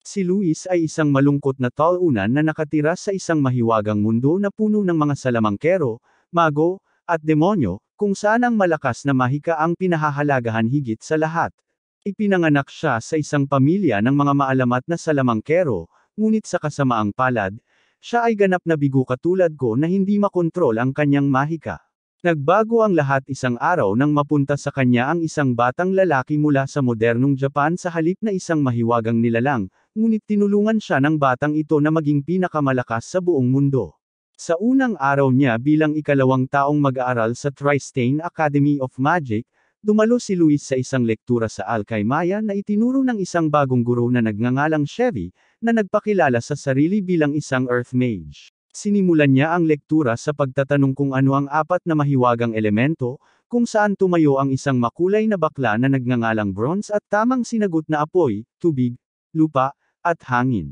Si Luis ay isang malungkot na talunan na nakatira sa isang mahiwagang mundo na puno ng mga salamangkero, mago, at demonyo, kung saan ang malakas na mahika ang pinahahalagahan higit sa lahat. Ipinanganak siya sa isang pamilya ng mga maalamat na salamangkero, ngunit sa kasamaang palad, siya ay ganap na bigo katulad ko na hindi makontrol ang kanyang mahika. Nagbago ang lahat isang araw nang mapunta sa kanya ang isang batang lalaki mula sa modernong Japan sa halip na isang mahiwagang nilalang, ngunit tinulungan siya ng batang ito na maging pinakamalakas sa buong mundo. Sa unang araw niya bilang ikalawang taong mag-aaral sa Tristain Academy of Magic, dumalo si Luis sa isang lektura sa Alkaimaya na itinuro ng isang bagong guro na nagngangalang Chevy, na nagpakilala sa sarili bilang isang Earth Mage. Sinimulan niya ang lektura sa pagtatanong kung ano ang apat na mahiwagang elemento, kung saan tumayo ang isang makulay na bakla na nagngangalang Bronze at tamang sinagot na apoy, tubig, lupa, at hangin.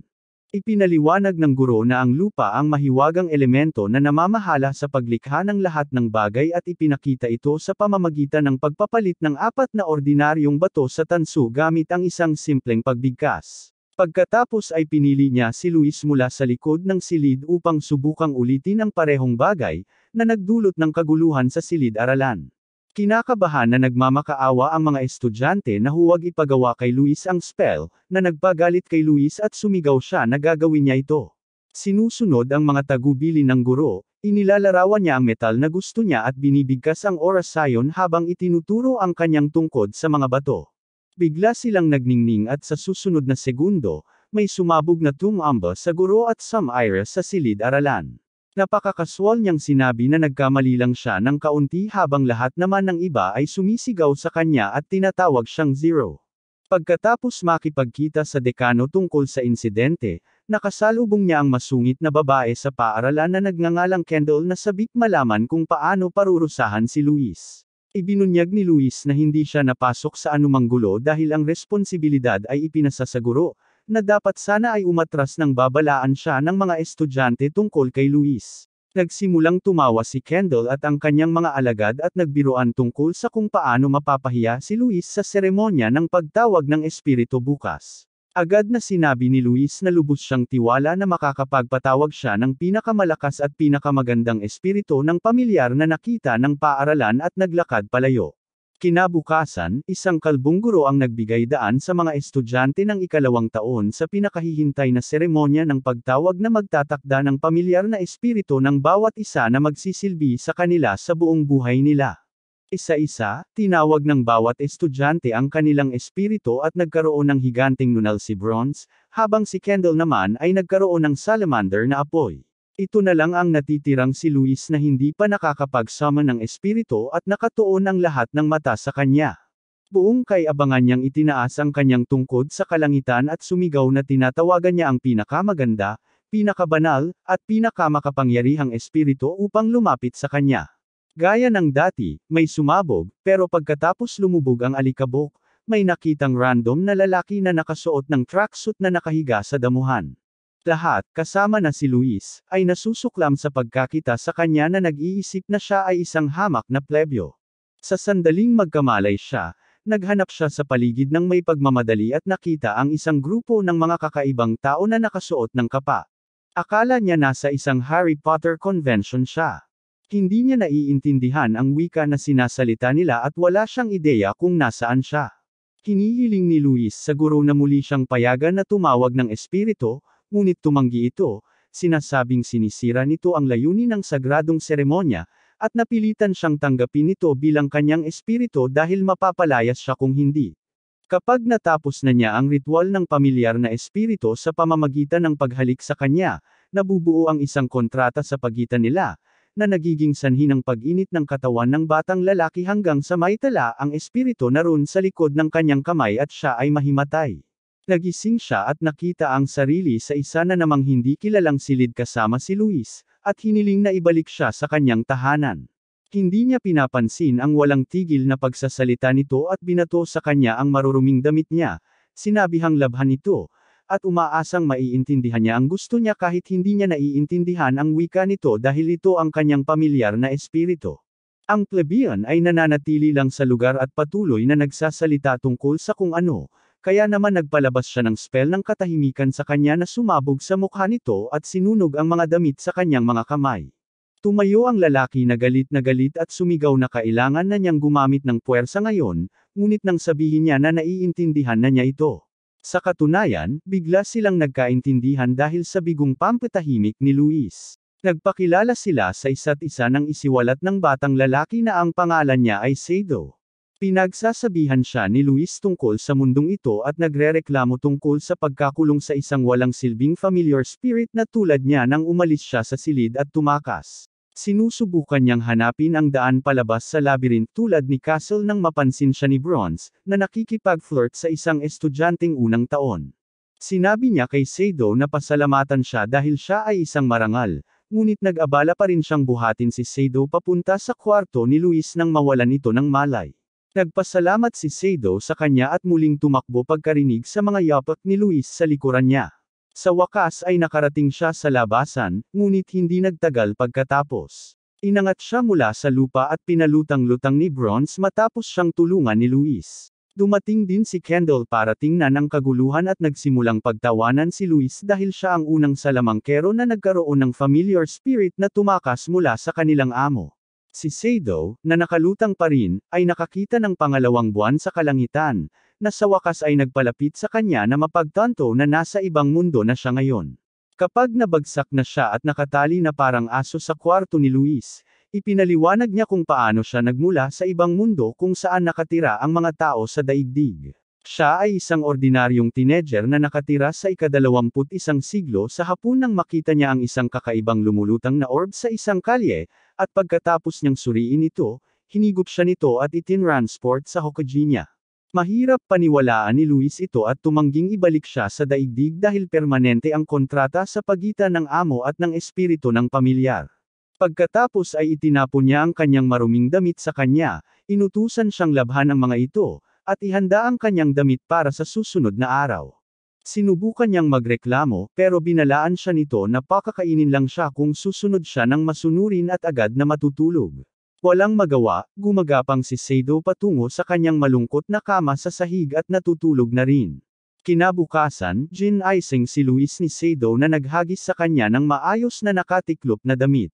Ipinaliwanag ng guro na ang lupa ang mahiwagang elemento na namamahala sa paglikha ng lahat ng bagay at ipinakita ito sa pamamagitan ng pagpapalit ng apat na ordinaryong bato sa tanso gamit ang isang simpleng pagbigkas. Pagkatapos ay pinili niya si Luis mula sa likod ng silid upang subukang ulitin ang parehong bagay, na nagdulot ng kaguluhan sa silid-aralan. Kinakabahan na nagmamakaawa ang mga estudyante na huwag ipagawa kay Luis ang spell, na nagpagalit kay Luis at sumigaw siya na gagawin niya ito. Sinusunod ang mga tagubili ng guro, inilalarawan niya ang metal na gusto niya at binibigkas ang orasayon habang itinuturo ang kanyang tungkod sa mga bato. Bigla silang nagningning at sa susunod na segundo, may sumabog na tumamba sa guro at sumaira sa silid-aralan. Napakakaswal niyang sinabi na nagkamali lang siya ng kaunti habang lahat naman ng iba ay sumisigaw sa kanya at tinatawag siyang Zero. Pagkatapos makipagkita sa dekano tungkol sa insidente, nakasalubong niya ang masungit na babae sa paaralan na nagngangalang Kendall na sabik malaman kung paano parurusahan si Luis. Ibinunyag ni Luis na hindi siya napasok sa anumang gulo dahil ang responsibilidad ay ipinasa sa guro, na dapat sana ay umatras nang babalaan siya ng mga estudyante tungkol kay Luis. Nagsimulang tumawa si Kendall at ang kanyang mga alagad at nagbiruan tungkol sa kung paano mapapahiya si Luis sa seremonya ng pagtawag ng espiritu bukas. Agad na sinabi ni Luis na lubos siyang tiwala na makakapagpatawag siya ng pinakamalakas at pinakamagandang espiritu ng pamilyar na nakita ng paaralan at naglakad palayo. Kinabukasan, isang kalbong guro ang nagbigay daan sa mga estudyante ng ikalawang taon sa pinakahihintay na seremonya ng pagtawag na magtatakda ng pamilyar na espiritu ng bawat isa na magsisilbi sa kanila sa buong buhay nila. Isa-isa, tinawag ng bawat estudyante ang kanilang espiritu at nagkaroon ng higanteng nunal si Bronze, habang si Kendall naman ay nagkaroon ng salamander na apoy. Ito na lang ang natitirang si Luis na hindi pa nakakapag-summon ng espiritu at nakatuon ang lahat ng mata sa kanya. Buong kay-abangan niyang itinaas ang kanyang tungkod sa kalangitan at sumigaw na tinatawagan niya ang pinakamaganda, pinakabanal, at pinakamakapangyarihang espiritu upang lumapit sa kanya. Gaya ng dati, may sumabog, pero pagkatapos lumubog ang alikabok, may nakitang random na lalaki na nakasuot ng tracksuit na nakahiga sa damuhan. Lahat, kasama na si Luis, ay nasusuklam sa pagkakita sa kanya na nag-iisip na siya ay isang hamak na plebyo. Sa sandaling magkamalay siya, naghanap siya sa paligid ng may pagmamadali at nakita ang isang grupo ng mga kakaibang tao na nakasuot ng kapa. Akala niya nasa isang Harry Potter convention siya. Hindi niya naiintindihan ang wika na sinasalita nila at wala siyang ideya kung nasaan siya. Hinihiling ni Luis sa guro na muli siyang payagan na tumawag ng espiritu, ngunit tumanggi ito, sinasabing sinisira nito ang layunin ng sagradong seremonya, at napilitan siyang tanggapin ito bilang kanyang espiritu dahil mapapalayas siya kung hindi. Kapag natapos na niya ang ritual ng pamilyar na espiritu sa pamamagitan ng paghalik sa kanya, nabubuo ang isang kontrata sa pagitan nila, na nagiging sanhi ng pag-init ng katawan ng batang lalaki hanggang sa maitala ang espiritu na roon sa likod ng kanyang kamay at siya ay mahimatay. Nagising siya at nakita ang sarili sa isa na namang hindi kilalang silid kasama si Luis, at hiniling na ibalik siya sa kanyang tahanan. Hindi niya pinapansin ang walang tigil na pagsasalita nito at binato sa kanya ang maruruming damit niya, sinabihang labhan ito, at umaasang maiintindihan niya ang gusto niya kahit hindi niya naiintindihan ang wika nito dahil ito ang kanyang pamilyar na espiritu. Ang plebeian ay nananatili lang sa lugar at patuloy na nagsasalita tungkol sa kung ano, kaya naman nagpalabas siya ng spell ng katahimikan sa kanya na sumabog sa mukha nito at sinunog ang mga damit sa kanyang mga kamay. Tumayo ang lalaki na galit at sumigaw na kailangan na niyang gumamit ng puwersa ngayon, ngunit nang sabihin niya na naiintindihan na niya ito. Sa katunayan, bigla silang nagkaintindihan dahil sa bigong pampatahimik ni Luis. Nagpakilala sila sa isa't isa nang isiwalat ng batang lalaki na ang pangalan niya ay Sado. Pinagsasabihan siya ni Luis tungkol sa mundong ito at nagrereklamo tungkol sa pagkakulong sa isang walang silbing familiar spirit na tulad niya nang umalis siya sa silid at tumakas. Sinusubukan niyang hanapin ang daan palabas sa labyrinth tulad ni Castle nang mapansin siya ni Bronze, na nakikipag-flirt sa isang estudyanteng unang taon. Sinabi niya kay Sado na pasalamatan siya dahil siya ay isang marangal, ngunit nag-abala pa rin siyang buhatin si Sado papunta sa kwarto ni Luis nang mawalan ito ng malay. Nagpasalamat si Sado sa kanya at muling tumakbo pagkarinig sa mga yapak ni Luis sa likuran niya. Sa wakas ay nakarating siya sa labasan, ngunit hindi nagtagal pagkatapos. Inangat siya mula sa lupa at pinalutang-lutang ni Bronze matapos siyang tulungan ni Luis. Dumating din si Kendall para tingnan ang kaguluhan at nagsimulang pagtawanan si Luis dahil siya ang unang salamangkero na nagkaroon ng familiar spirit na tumakas mula sa kanilang amo. Si Sado, na nakalutang pa rin, ay nakakita ng pangalawang buwan sa kalangitan, na sa wakas ay nagpalapit sa kanya na mapagtanto na nasa ibang mundo na siya ngayon. Kapag nabagsak na siya at nakatali na parang aso sa kwarto ni Luis, ipinaliwanag niya kung paano siya nagmula sa ibang mundo kung saan nakatira ang mga tao sa daigdig. Siya ay isang ordinaryong teenager na nakatira sa ika-21 siglo sa hapon nang makita niya ang isang kakaibang lumulutang na orb sa isang kalye, at pagkatapos niyang suriin ito, hinigop siya nito at itinransport sa Hokage niya. Mahirap paniwalaan ni Luis ito at tumangging ibalik siya sa daigdig dahil permanente ang kontrata sa pagitan ng amo at ng espiritu ng pamilyar. Pagkatapos ay itinapon niya ang kanyang maruming damit sa kanya, inutusan siyang labhan ang mga ito, at ihanda ang kanyang damit para sa susunod na araw. Sinubukan niyang magreklamo pero binalaan siya nito na pakakainin lang siya kung susunod siya ng masunurin at agad na matutulog. Walang magawa, gumagapang si Sado patungo sa kanyang malungkot na kama sa sahig at natutulog na rin. Kinabukasan, ginising si Luis ni Sado na naghagis sa kanya ng maayos na nakatiklop na damit.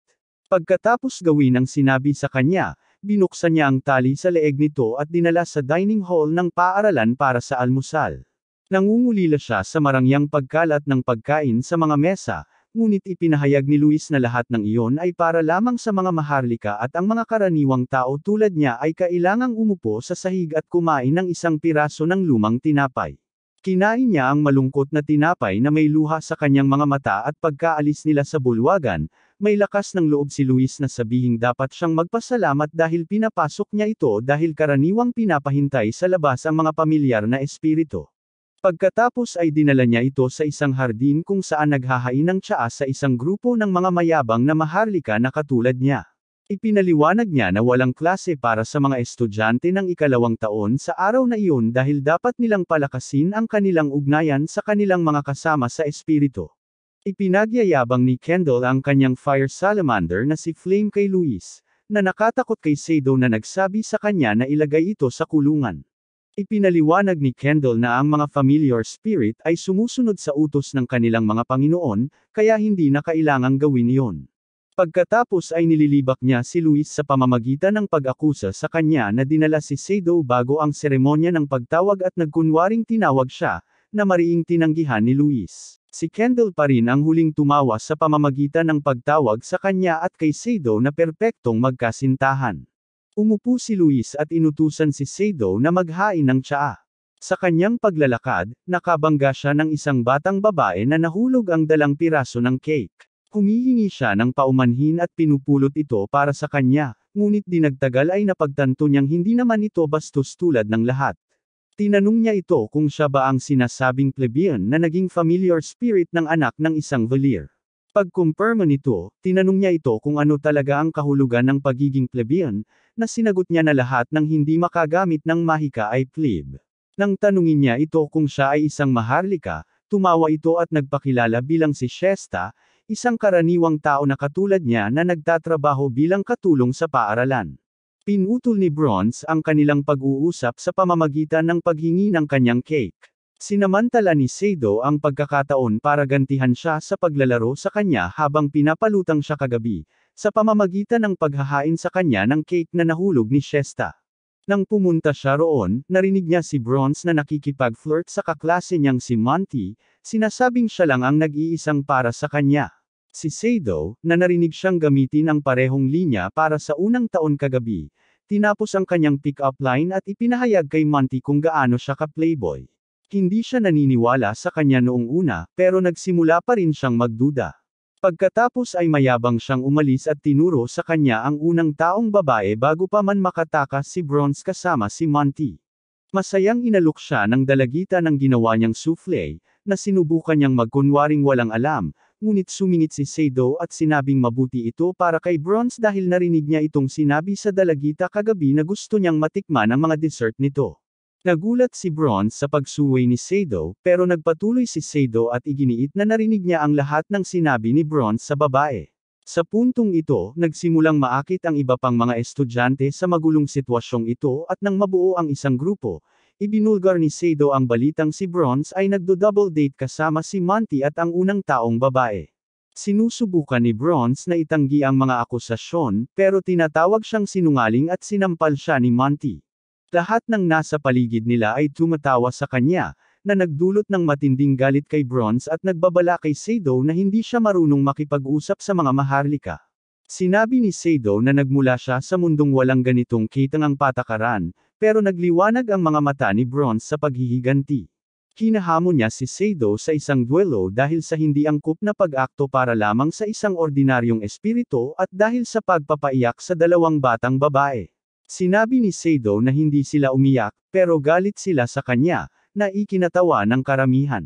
Pagkatapos gawin ang sinabi sa kanya, binuksan niya ang tali sa leeg nito at dinala sa dining hall ng paaralan para sa almusal. Nangungulila siya sa marangyang pagkalat ng pagkain sa mga mesa, ngunit ipinahayag ni Luis na lahat ng iyon ay para lamang sa mga maharlika at ang mga karaniwang tao tulad niya ay kailangang umupo sa sahig at kumain ng isang piraso ng lumang tinapay. Kinain niya ang malungkot na tinapay na may luha sa kanyang mga mata at pagkaalis nila sa bulwagan, may lakas ng loob si Luis na sabihing dapat siyang magpasalamat dahil pinapasok niya ito dahil karaniwang pinapahintay sa labas ang mga pamilyar na espiritu. Pagkatapos ay dinala niya ito sa isang hardin kung saan naghahain ng tsaa sa isang grupo ng mga mayabang na maharlika na katulad niya. Ipinaliwanag niya na walang klase para sa mga estudyante ng ikalawang taon sa araw na iyon dahil dapat nilang palakasin ang kanilang ugnayan sa kanilang mga kasama sa espiritu. Ipinagyayabang ni Kendall ang kanyang fire salamander na si Flame kay Luis, na nakatakot kay Sado na nagsabi sa kanya na ilagay ito sa kulungan. Ipinaliwanag ni Kendall na ang mga familiar spirit ay sumusunod sa utos ng kanilang mga Panginoon, kaya hindi na kailangang gawin iyon. Pagkatapos ay nililibak niya si Luis sa pamamagitan ng pag-akusa sa kanya na dinala si Sado bago ang seremonya ng pagtawag at nagkunwaring tinawag siya, na mariing tinanggihan ni Luis. Si Kendall pa rin ang huling tumawa sa pamamagitan ng pagtawag sa kanya at kay Sado na perpektong magkasintahan. Umupo si Luis at inutusan si Sado na maghain ng tsaa. Sa kanyang paglalakad, nakabangga siya ng isang batang babae na nahulog ang dalang piraso ng cake. Humihingi siya ng paumanhin at pinupulot ito para sa kanya, ngunit di nagtagal ay napagtanto niyang hindi naman ito bastos tulad ng lahat. Tinanong niya ito kung siya ba ang sinasabing plebeian na naging familiar spirit ng anak ng isang Valir. Pagkumpirma nito, tinanong niya ito kung ano talaga ang kahulugan ng pagiging plebeian, na sinagot niya na lahat ng hindi makagamit ng mahika ay plebe. Nang tanungin niya ito kung siya ay isang maharlika, tumawa ito at nagpakilala bilang si Shesta, isang karaniwang tao na katulad niya na nagtatrabaho bilang katulong sa paaralan. Pinutol ni Bronze ang kanilang pag-uusap sa pamamagitan ng paghingi ng kanyang cake. Sinamantala ni Seido ang pagkakataon para gantihan siya sa paglalaro sa kanya habang pinapalutang siya kagabi, sa pamamagitan ng paghahain sa kanya ng cake na nahulog ni Shesta. Nang pumunta siya roon, narinig niya si Bronze na nakikipag-flirt sa kaklase niyang si Monty, sinasabing siya lang ang nag-iisang para sa kanya. Si Seido, na narinig siyang gamitin ang parehong linya para sa unang taon kagabi, tinapos ang kanyang pick-up line at ipinahayag kay Monty kung gaano siya ka-playboy. Hindi siya naniniwala sa kanya noong una, pero nagsimula pa rin siyang magduda. Pagkatapos ay mayabang siyang umalis at tinuro sa kanya ang unang taong babae bago pa man makatakas si Bronze kasama si Monty. Masayang inalok siya ng dalagita ng ginawa niyang souffle, na sinubukan niyang magkunwaring walang alam, ngunit sumingit si Seido at sinabing mabuti ito para kay Bronze dahil narinig niya itong sinabi sa dalagita kagabi na gusto niyang matikman ang mga dessert nito. Nagulat si Bronze sa pagsuway ni Seido, pero nagpatuloy si Seido at iginiit na narinig niya ang lahat ng sinabi ni Bronze sa babae. Sa puntong ito, nagsimulang maakit ang iba pang mga estudyante sa magulong sitwasyong ito at nang mabuo ang isang grupo, ibinulgar ni Seido ang balitang si Bronze ay nagdo-double date kasama si Monty at ang unang taong babae. Sinusubukan ni Bronze na itanggi ang mga akusasyon, pero tinatawag siyang sinungaling at sinampal siya ni Monty. Lahat ng nasa paligid nila ay tumatawa sa kanya, na nagdulot ng matinding galit kay Bronze at nagbabala kay Seido na hindi siya marunong makipag-usap sa mga maharlika. Sinabi ni Seido na nagmula siya sa mundong walang ganitong kitangang patakaran, pero nagliwanag ang mga mata ni Bronze sa paghihiganti. Hinahamon niya si Seido sa isang duelo dahil sa hindi angkop na pag-akto para lamang sa isang ordinaryong espiritu at dahil sa pagpapaiyak sa dalawang batang babae. Sinabi ni Seido na hindi sila umiyak, pero galit sila sa kanya, na ikinatawa ng karamihan.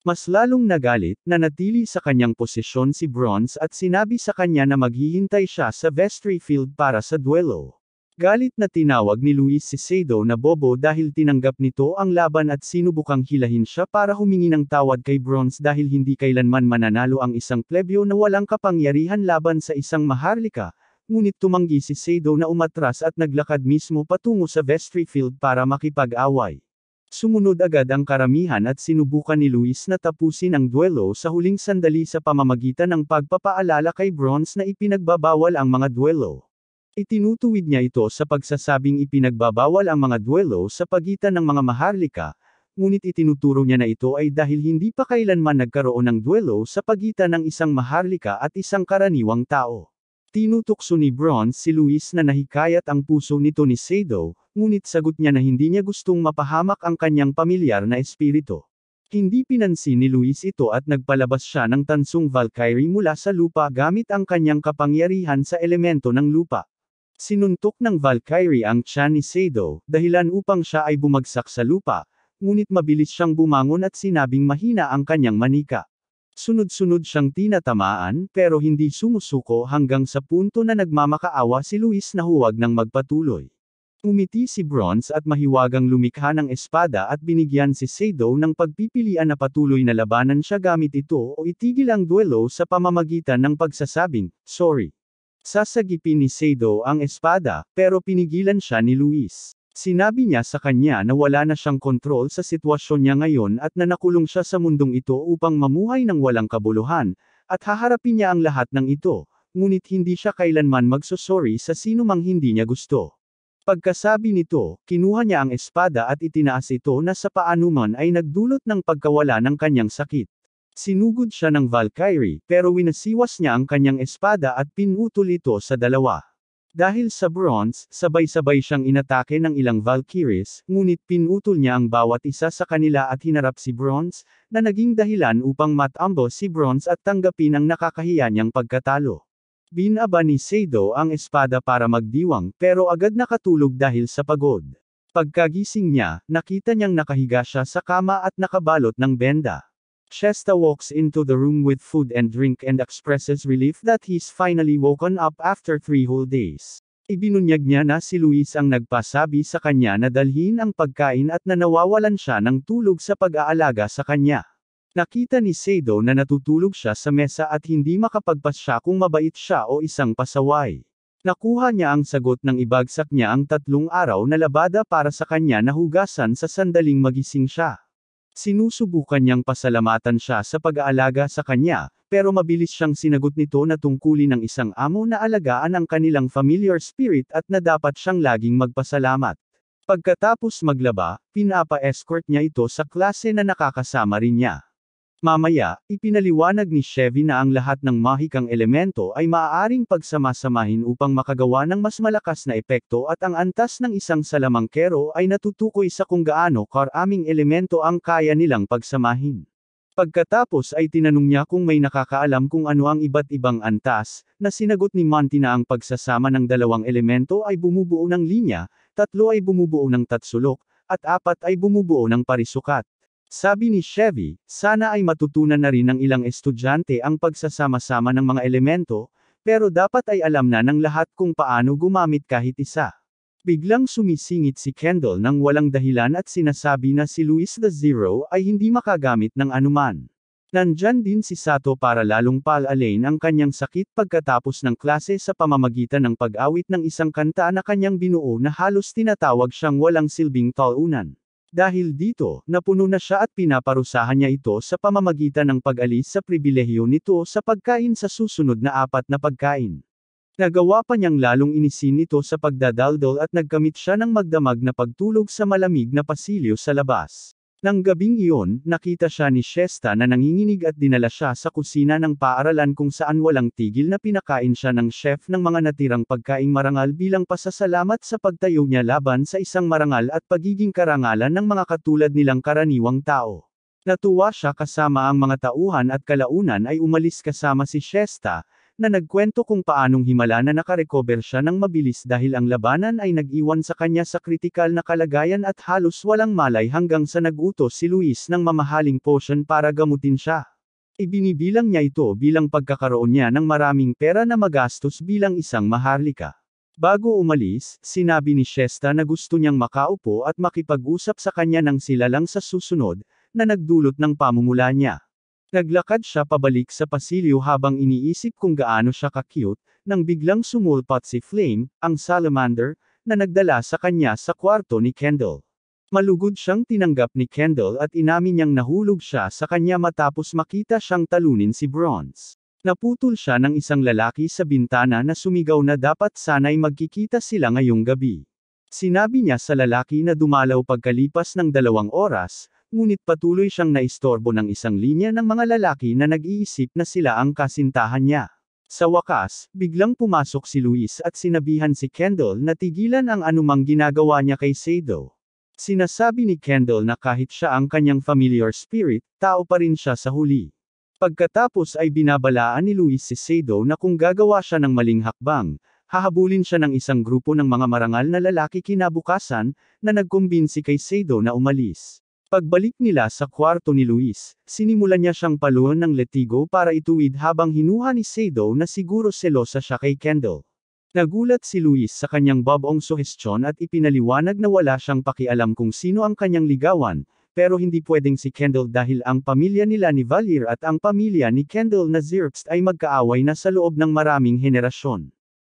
Mas lalong nagalit, na natili sa kanyang posisyon si Bronze at sinabi sa kanya na maghihintay siya sa vestry field para sa duelo. Galit na tinawag ni Luis si Seido na bobo dahil tinanggap nito ang laban at sinubukang hilahin siya para humingi ng tawad kay Bronze dahil hindi kailanman mananalo ang isang plebyo na walang kapangyarihan laban sa isang maharlika. Ngunit tumanggi si Seido na umatras at naglakad mismo patungo sa vestry field para makipag-away. Sumunod agad ang karamihan at sinubukan ni Luis na tapusin ang duelo sa huling sandali sa pamamagitan ng pagpapaalala kay Bronze na ipinagbabawal ang mga duelo. Itinutuwid niya ito sa pagsasabing ipinagbabawal ang mga duelo sa pagitan ng mga maharlika, ngunit itinuturo niya na ito ay dahil hindi pa kailanman nagkaroon ng duelo sa pagitan ng isang maharlika at isang karaniwang tao. Tinutukso ni Bronze si Luis na nahikayat ang puso nito ni Seido, ngunit sagot niya na hindi niya gustong mapahamak ang kanyang pamilyar na espiritu. Hindi pinansin ni Luis ito at nagpalabas siya ng tansong Valkyrie mula sa lupa gamit ang kanyang kapangyarihan sa elemento ng lupa. Sinuntok ng Valkyrie ang tiyan ni Seido, dahilan upang siya ay bumagsak sa lupa, ngunit mabilis siyang bumangon at sinabing mahina ang kanyang manika. Sunod-sunod siyang tinatamaan, pero hindi sumusuko hanggang sa punto na nagmamakaawa si Luis na huwag nang magpatuloy. Umiti si Bronze at mahiwagang lumikha ng espada at binigyan si Seido ng pagpipilian na patuloy na labanan siya gamit ito o itigil ang duelo sa pamamagitan ng pagsasabing, "Sorry." Sasagipin ni Seido ang espada, pero pinigilan siya ni Luis. Sinabi niya sa kanya na wala na siyang kontrol sa sitwasyon niya ngayon at na nakulong siya sa mundong ito upang mamuhay ng walang kabuluhan, at haharapin niya ang lahat ng ito, ngunit hindi siya kailanman magsosorry sa sino mang hindi niya gusto. Pagkasabi nito, kinuha niya ang espada at itinaas ito na sa paanuman ay nagdulot ng pagkawala ng kanyang sakit. Sinugod siya ng Valkyrie, pero winasiwas niya ang kanyang espada at pinutol ito sa dalawa. Dahil sa Bronze, sabay-sabay siyang inatake ng ilang Valkyries, ngunit pinutol niya ang bawat isa sa kanila at hinarap si Bronze, na naging dahilan upang matambo si Bronze at tanggapin ang nakakahiya niyang pagkatalo. Binaba ni Seido ang espada para magdiwang, pero agad nakatulog dahil sa pagod. Pagkagising niya, nakita niyang nakahiga siya sa kama at nakabalot ng benda. Shesta walks into the room with food and drink and expresses relief that he's finally woken up after 3 whole days. Ibinunyag niya na si Luis ang nagpasabi sa kanya na dalhin ang pagkain at na nawawalan siya ng tulog sa pag-aalaga sa kanya. Nakita ni Seido na natutulog siya sa mesa at hindi makapagpasya kung mabait siya o isang pasaway. Nakuha niya ang sagot nang ibagsak niya ang 3 araw na labada para sa kanya na hugasan sa sandaling magising siya. Sinusubukan niyang pasalamatan siya sa pag-aalaga sa kanya, pero mabilis siyang sinagot nito na tungkulin ng isang amo na alagaan ang kanilang familiar spirit at na dapat siyang laging magpasalamat. Pagkatapos maglaba, pinapa-escort niya ito sa klase na nakakasama rin niya. Mamaya, ipinaliwanag ni Chevy na ang lahat ng mahikang elemento ay maaaring pagsamasamahin upang makagawa ng mas malakas na epekto at ang antas ng isang salamangkero ay natutukoy sa kung gaano karaming elemento ang kaya nilang pagsamahin. Pagkatapos ay tinanong niya kung may nakakaalam kung ano ang iba't ibang antas, na sinagot ni Monty na ang pagsasama ng dalawang elemento ay bumubuo ng linya, 3 ay bumubuo ng tatsulok, at 4 ay bumubuo ng parisukat. Sabi ni Chevy, sana ay matutunan na rin ng ilang estudyante ang pagsasama-sama ng mga elemento, pero dapat ay alam na ng lahat kung paano gumamit kahit isa. Biglang sumisingit si Kendall nang walang dahilan at sinasabi na si Luis the Zero ay hindi makagamit ng anuman. Nandyan din si Sato para lalong paalain ang kanyang sakit pagkatapos ng klase sa pamamagitan ng pag-awit ng isang kanta na kanyang binuo na halos tinatawag siyang walang silbing talunan. Dahil dito, napuno na siya at pinaparusahan niya ito sa pamamagitan ng pag-alis sa pribilehiyo nito sa pagkain sa susunod na 4 na pagkain. Nagawa pa niyang lalong inisin ito sa pagdadaldol at nagkamit siya ng magdamag na pagtulog sa malamig na pasilyo sa labas. Nang gabing iyon, nakita siya ni Shesta na nanginginig at dinala siya sa kusina ng paaralan kung saan walang tigil na pinakain siya ng chef ng mga natirang pagkaing marangal bilang pasasalamat sa pagtayo niya laban sa isang marangal at pagiging karangalan ng mga katulad nilang karaniwang tao. Natuwa siya kasama ang mga tauhan at kalaunan ay umalis kasama si Shesta, na nagkwento kung paanong himala na nakarecover siya ng mabilis dahil ang labanan ay nag-iwan sa kanya sa kritikal na kalagayan at halos walang malay hanggang sa nag-utos si Luis ng mamahaling potion para gamutin siya. Ibinibilang niya ito bilang pagkakaroon niya ng maraming pera na magastos bilang isang maharlika. Bago umalis, sinabi ni Shesta na gusto niyang makaupo at makipag-usap sa kanya nang sila lang sa susunod, na nagdulot ng pamumula niya. Naglakad siya pabalik sa pasilyo habang iniisip kung gaano siya ka-cute, nang biglang sumulpat si Flame, ang salamander, na nagdala sa kanya sa kwarto ni Kendall. Malugod siyang tinanggap ni Kendall at inamin niyang nahulog siya sa kanya matapos makita siyang talunin si Bronze. Naputol siya ng isang lalaki sa bintana na sumigaw na dapat sana'y magkikita sila ngayong gabi. Sinabi niya sa lalaki na dumalaw pagkalipas ng 2 oras, ngunit patuloy siyang naistorbo ng isang linya ng mga lalaki na nag-iisip na sila ang kasintahan niya. Sa wakas, biglang pumasok si Luis at sinabihan si Kendall na tigilan ang anumang ginagawa niya kay Sado. Sinasabi ni Kendall na kahit siya ang kanyang familiar spirit, tao pa rin siya sa huli. Pagkatapos ay binabalaan ni Luis si Sado na kung gagawa siya ng maling hakbang, hahabulin siya ng isang grupo ng mga marangal na lalaki kinabukasan, na nagkumbinsi kay Sado na umalis. Pagbalik nila sa kwarto ni Luis, sinimulan niya siyang paluan ng letigo para ituwid habang hinuha ni Sado na siguro selosa siya kay Kendall. Nagulat si Luis sa kanyang babong suhestyon at ipinaliwanag na wala siyang pakialam kung sino ang kanyang ligawan, pero hindi pwedeng si Kendall dahil ang pamilya nila ni Valier at ang pamilya ni Kendall na Zerbst ay magkaaway na sa loob ng maraming henerasyon.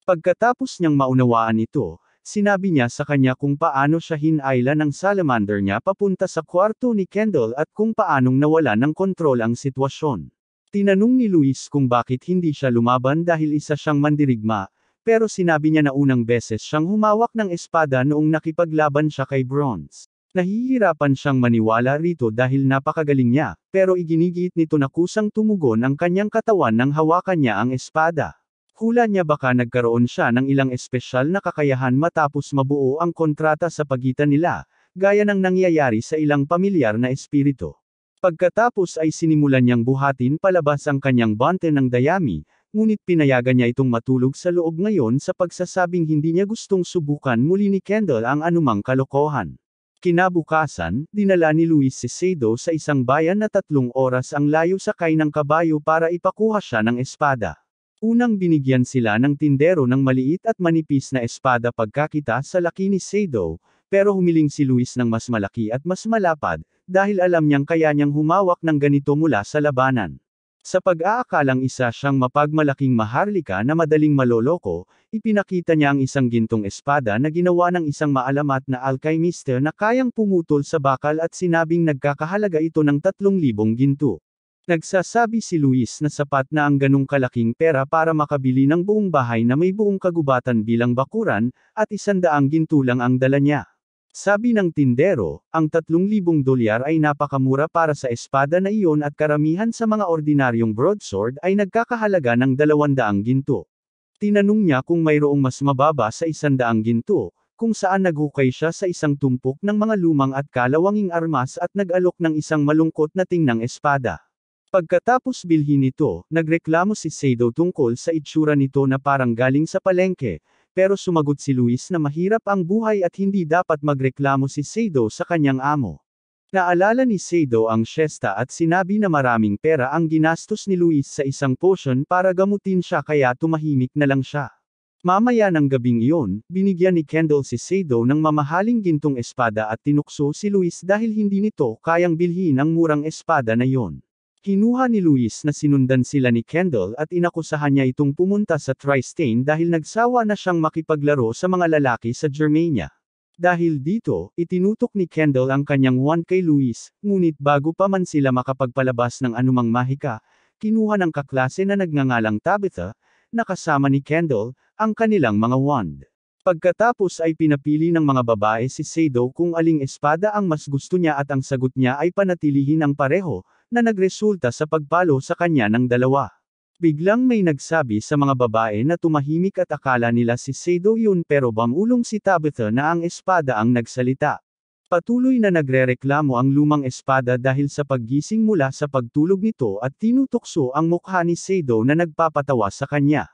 Pagkatapos niyang maunawaan ito, sinabi niya sa kanya kung paano siya hinayla ng salamander niya papunta sa kwarto ni Kendall at kung paanong nawala ng kontrol ang sitwasyon. Tinanong ni Luis kung bakit hindi siya lumaban dahil isa siyang mandirigma, pero sinabi niya na unang beses siyang humawak ng espada noong nakipaglaban siya kay Bronze. Nahihirapan siyang maniwala rito dahil napakagaling niya, pero iginigiit nito na kusang tumugon ang kanyang katawan nang hawakan niya ang espada. Hula niya baka nagkaroon siya ng ilang espesyal na kakayahan matapos mabuo ang kontrata sa pagitan nila, gaya ng nangyayari sa ilang pamilyar na espiritu. Pagkatapos ay sinimulan niyang buhatin palabas ang kanyang bante ng dayami, ngunit pinayagan niya itong matulog sa loob ngayon sa pagsasabing hindi niya gustong subukan muli ni Kendall ang anumang kalokohan. Kinabukasan, dinala ni Luis si Sado sa isang bayan na 3 oras ang layo sakay ng kabayo para ipakuha siya ng espada. Unang binigyan sila ng tindero ng maliit at manipis na espada pagkakita sa laki ni Sado, pero humiling si Luis ng mas malaki at mas malapad, dahil alam niyang kaya niyang humawak ng ganito mula sa labanan. Sa pag-aakalang isa siyang mapagmalaking maharlika na madaling maloloko, ipinakita niya ang isang gintong espada na ginawa ng isang maalamat na alchemista na kayang pumutol sa bakal at sinabing nagkakahalaga ito ng 3,000 ginto. Nagsasabi si Luis na sapat na ang ganong kalaking pera para makabili ng buong bahay na may buong kagubatan bilang bakuran, at 100 ginto lang ang dala niya. Sabi ng tindero, ang 3,000 dolyar ay napakamura para sa espada na iyon at karamihan sa mga ordinaryong broadsword ay nagkakahalaga ng 200 ginto. Tinanong niya kung mayroong mas mababa sa 100 ginto, kung saan naghukay siya sa isang tumpok ng mga lumang at kalawanging armas at nag-alok ng isang malungkot na tingnang espada. Pagkatapos bilhin ito, nagreklamo si Sado tungkol sa itsura nito na parang galing sa palengke, pero sumagot si Luis na mahirap ang buhay at hindi dapat magreklamo si Sado sa kanyang amo. Naalala ni Sado ang siesta at sinabi na maraming pera ang ginastos ni Luis sa isang potion para gamutin siya kaya tumahimik na lang siya. Mamaya ng gabing iyon, binigyan ni Kendall si Sado ng mamahaling gintong espada at tinukso si Luis dahil hindi nito kayang bilhin ang murang espada na iyon. Kinuha ni Luis na sinundan sila ni Kendall at inakusahan niya itong pumunta sa Tristain dahil nagsawa na siyang makipaglaro sa mga lalaki sa Germania. Dahil dito, itinutok ni Kendall ang kanyang wand kay Luis, ngunit bago pa man sila makapagpalabas ng anumang mahika, kinuha ng kaklase na nagngangalang Tabitha, na kasama ni Kendall, ang kanilang mga wand. Pagkatapos ay pinapili ng mga babae si Sado kung aling espada ang mas gusto niya at ang sagot niya ay panatilihin ang pareho, na nagresulta sa pagpalo sa kanya ng dalawa. Biglang may nagsabi sa mga babae na tumahimik at akala nila si Sado yun pero bamulong si Tabitha na ang espada ang nagsalita. Patuloy na nagrereklamo ang lumang espada dahil sa paggising mula sa pagtulog nito at tinutukso ang mukha ni Sado na nagpapatawa sa kanya.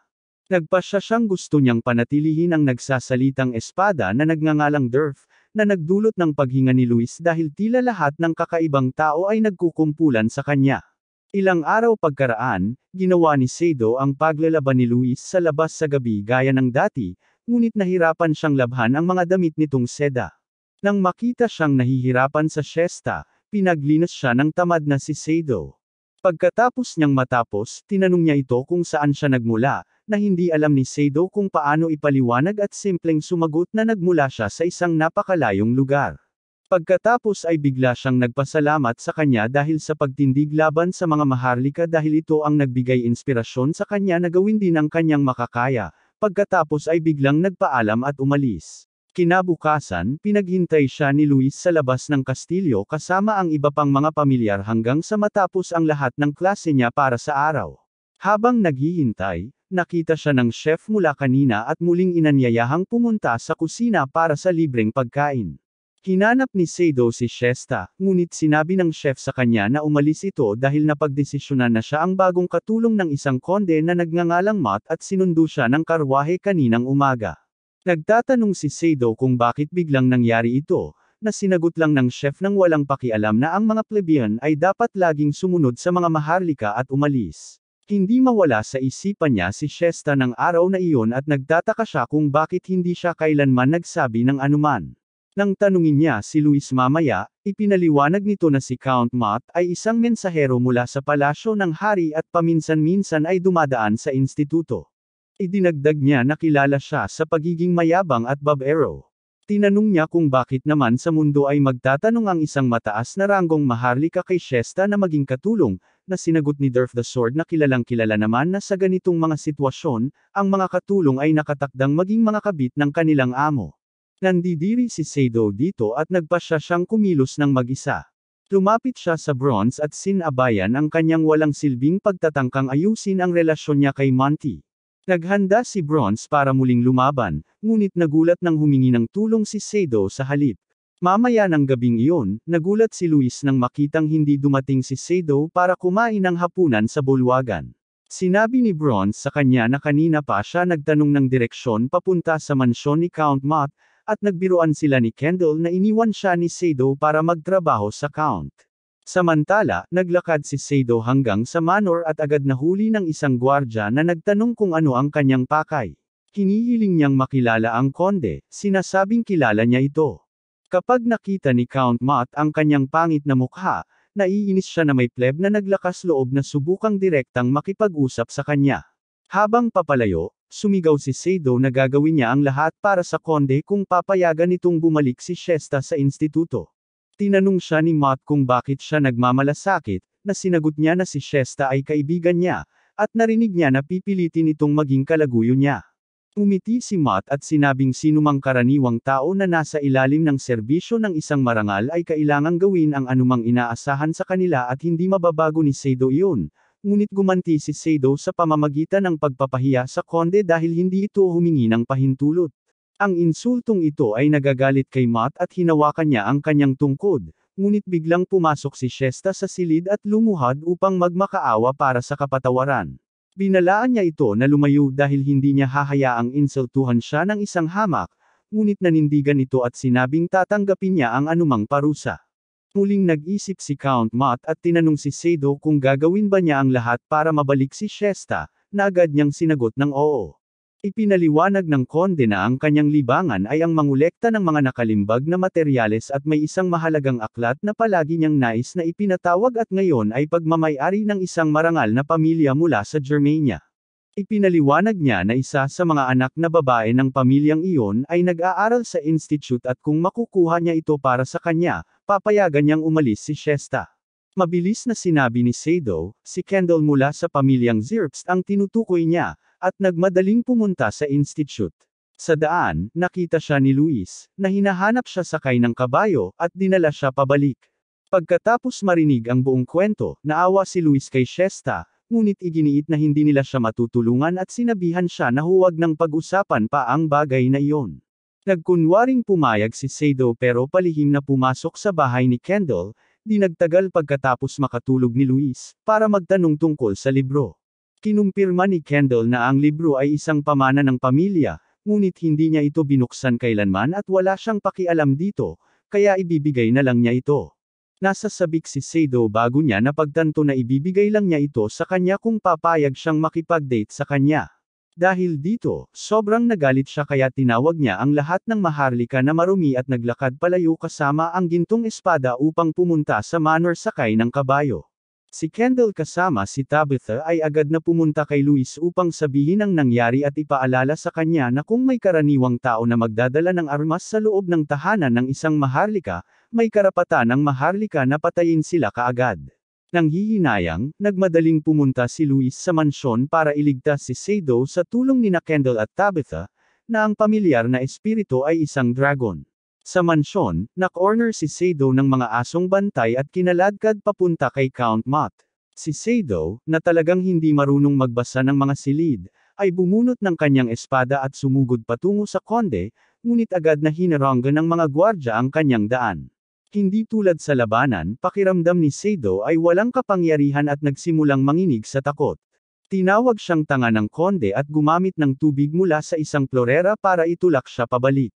Nagpasya siyang gusto niyang panatilihin ang nagsasalitang espada na nagngangalang Durf, na nagdulot ng paghinga ni Luis dahil tila lahat ng kakaibang tao ay nagkukumpulan sa kanya. Ilang araw pagkaraan, ginawa ni Sado ang paglalaban ni Luis sa labas sa gabi gaya ng dati, ngunit nahirapan siyang labhan ang mga damit nitong seda. Nang makita siyang nahihirapan sa siesta, pinaglinos siya ng tamad na si Sado. Pagkatapos niyang matapos, tinanong niya ito kung saan siya nagmula, na hindi alam ni Sado kung paano ipaliwanag at simpleng sumagot na nagmula siya sa isang napakalayong lugar. Pagkatapos ay bigla siyang nagpasalamat sa kanya dahil sa pagtindig laban sa mga maharlika dahil ito ang nagbigay inspirasyon sa kanya na gawin din ang kanyang makakaya, pagkatapos ay biglang nagpaalam at umalis. Kinabukasan, pinaghintay siya ni Luis sa labas ng kastilyo kasama ang iba pang mga pamilyar hanggang sa matapos ang lahat ng klase niya para sa araw. Habang naghihintay, nakita siya ng chef mula kanina at muling inanyayahang pumunta sa kusina para sa libreng pagkain. Hinanap ni Sado si Shesta, ngunit sinabi ng chef sa kanya na umalis ito dahil napagdesisyonan na siya ang bagong katulong ng isang konde na nagngangalang Matt at sinundo siya ng karwahe kaninang umaga. Nagtatanong si Sado kung bakit biglang nangyari ito, na sinagot lang ng chef nang walang pakialam na ang mga plebeian ay dapat laging sumunod sa mga maharlika at umalis. Hindi mawala sa isipan niya si Shesta ng araw na iyon at nagtataka siya kung bakit hindi siya kailanman nagsabi ng anuman. Nang tanungin niya si Luis mamaya, ipinaliwanag nito na si Count Mott ay isang mensahero mula sa palasyo ng hari at paminsan-minsan ay dumadaan sa instituto. Idinagdag niya na kilala siya sa pagiging mayabang at babero. Tinanong niya kung bakit naman sa mundo ay magtatanong ang isang mataas na ranggong maharlika kay Shesta na maging katulong, na sinagot ni Durf the Sword na kilalang kilala naman na sa ganitong mga sitwasyon, ang mga katulong ay nakatakdang maging mga kabit ng kanilang amo. Nandidiri si Sado dito at nagpasya siyang kumilos ng mag-isa. Lumapit siya sa Bronze at sinabayan ang kanyang walang silbing pagtatangkang ayusin ang relasyon niya kay Monty. Naghanda si Bronze para muling lumaban, ngunit nagulat nang humingi ng tulong si Sado sa halip. Mamaya ng gabing iyon, nagulat si Luis nang makitang hindi dumating si Sado para kumain ng hapunan sa bulwagan. Sinabi ni Bronze sa kanya na kanina pa siya nagtanong ng direksyon papunta sa mansyon ni Count Mott, at nagbiruan sila ni Kendall na iniwan siya ni Sado para magtrabaho sa Count. Samantala, naglakad si Sado hanggang sa manor at agad nahuli ng isang gwardya na nagtanong kung ano ang kanyang pakay. Hinihiling niyang makilala ang konde, sinasabing kilala niya ito. Kapag nakita ni Count Mott ang kanyang pangit na mukha, naiinis siya na may pleb na naglakas loob na subukang direktang makipag-usap sa kanya. Habang papalayo, sumigaw si Sado na gagawin niya ang lahat para sa konde kung papayagan nitong bumalik si Shesta sa instituto. Tinanong siya ni Mott kung bakit siya nagmamalasakit, na sinagot niya na si Shesta ay kaibigan niya, at narinig niya na pipilitin itong maging kalaguyo niya. Umiti si Mott at sinabing sinumang karaniwang tao na nasa ilalim ng serbisyo ng isang marangal ay kailangang gawin ang anumang inaasahan sa kanila at hindi mababago ni Sado iyon. Ngunit gumanti si Sado sa pamamagitan ng pagpapahiya sa konde dahil hindi ito humingi ng pahintulot. Ang insultong ito ay nagagalit kay Mott at hinawakan niya ang kanyang tungkod, ngunit biglang pumasok si Shesta sa silid at lumuhad upang magmakaawa para sa kapatawaran. Binalaan niya ito na lumayo dahil hindi niya hahayaang insultuhan siya ng isang hamak, ngunit nanindigan ito at sinabing tatanggapin niya ang anumang parusa. Muling nag-isip si Count Mott at tinanong si Sado kung gagawin ba niya ang lahat para mabalik si Shesta, na agad niyang sinagot ng oo. Ipinaliwanag ng konde na ang kanyang libangan ay ang mangolekta ng mga nakalimbag na materyales at may isang mahalagang aklat na palagi niyang nais na ipinatawag at ngayon ay pagmamay-ari ng isang marangal na pamilya mula sa Germania. Ipinaliwanag niya na isa sa mga anak na babae ng pamilyang iyon ay nag-aaral sa institute at kung makukuha niya ito para sa kanya, papayagan niyang umalis si Shesta. Mabilis na sinabi ni Sado, si Kendall mula sa pamilyang Zirpst ang tinutukoy niya, at nagmadaling pumunta sa institute. Sa daan, nakita siya ni Luis, na hinahanap siya sakay ng kabayo, at dinala siya pabalik. Pagkatapos marinig ang buong kwento, naawa si Luis kay Shesta, ngunit iginiit na hindi nila siya matutulungan at sinabihan siya na huwag nang pag-usapan pa ang bagay na iyon. Nagkunwaring pumayag si Sado pero palihim na pumasok sa bahay ni Kendall, di nagtagal pagkatapos makatulog ni Luis, para magtanong tungkol sa libro. Kinumpirma ni Kendall na ang libro ay isang pamana ng pamilya, ngunit hindi niya ito binuksan kailanman at wala siyang pakialam dito, kaya ibibigay na lang niya ito. Nasa sabik si Sado bago niya napagtanto na ibibigay lang niya ito sa kanya kung papayag siyang makipag-date sa kanya. Dahil dito, sobrang nagalit siya kaya tinawag niya ang lahat ng maharlika na marumi at naglakad palayo kasama ang gintong espada upang pumunta sa manor sakay ng kabayo. Si Kendall kasama si Tabitha ay agad na pumunta kay Luis upang sabihin ang nangyari at ipaalala sa kanya na kung may karaniwang tao na magdadala ng armas sa loob ng tahanan ng isang maharlika, may karapatan ang maharlika na patayin sila kaagad. Nang hihinayang, nagmadaling pumunta si Luis sa mansyon para iligtas si Sado sa tulong nina Kendall at Tabitha, na ang pamilyar na espiritu ay isang dragon. Sa mansyon, na-corner si Sado ng mga asong bantay at kinaladkad papunta kay Count Mott. Si Sado, na talagang hindi marunong magbasa ng mga silid, ay bumunot ng kanyang espada at sumugod patungo sa konde, ngunit agad na hinaranggan ng mga gwardya ang kanyang daan. Hindi tulad sa labanan, pakiramdam ni Sado ay walang kapangyarihan at nagsimulang manginig sa takot. Tinawag siyang tanga ng konde at gumamit ng tubig mula sa isang plorera para itulak siya pabalik.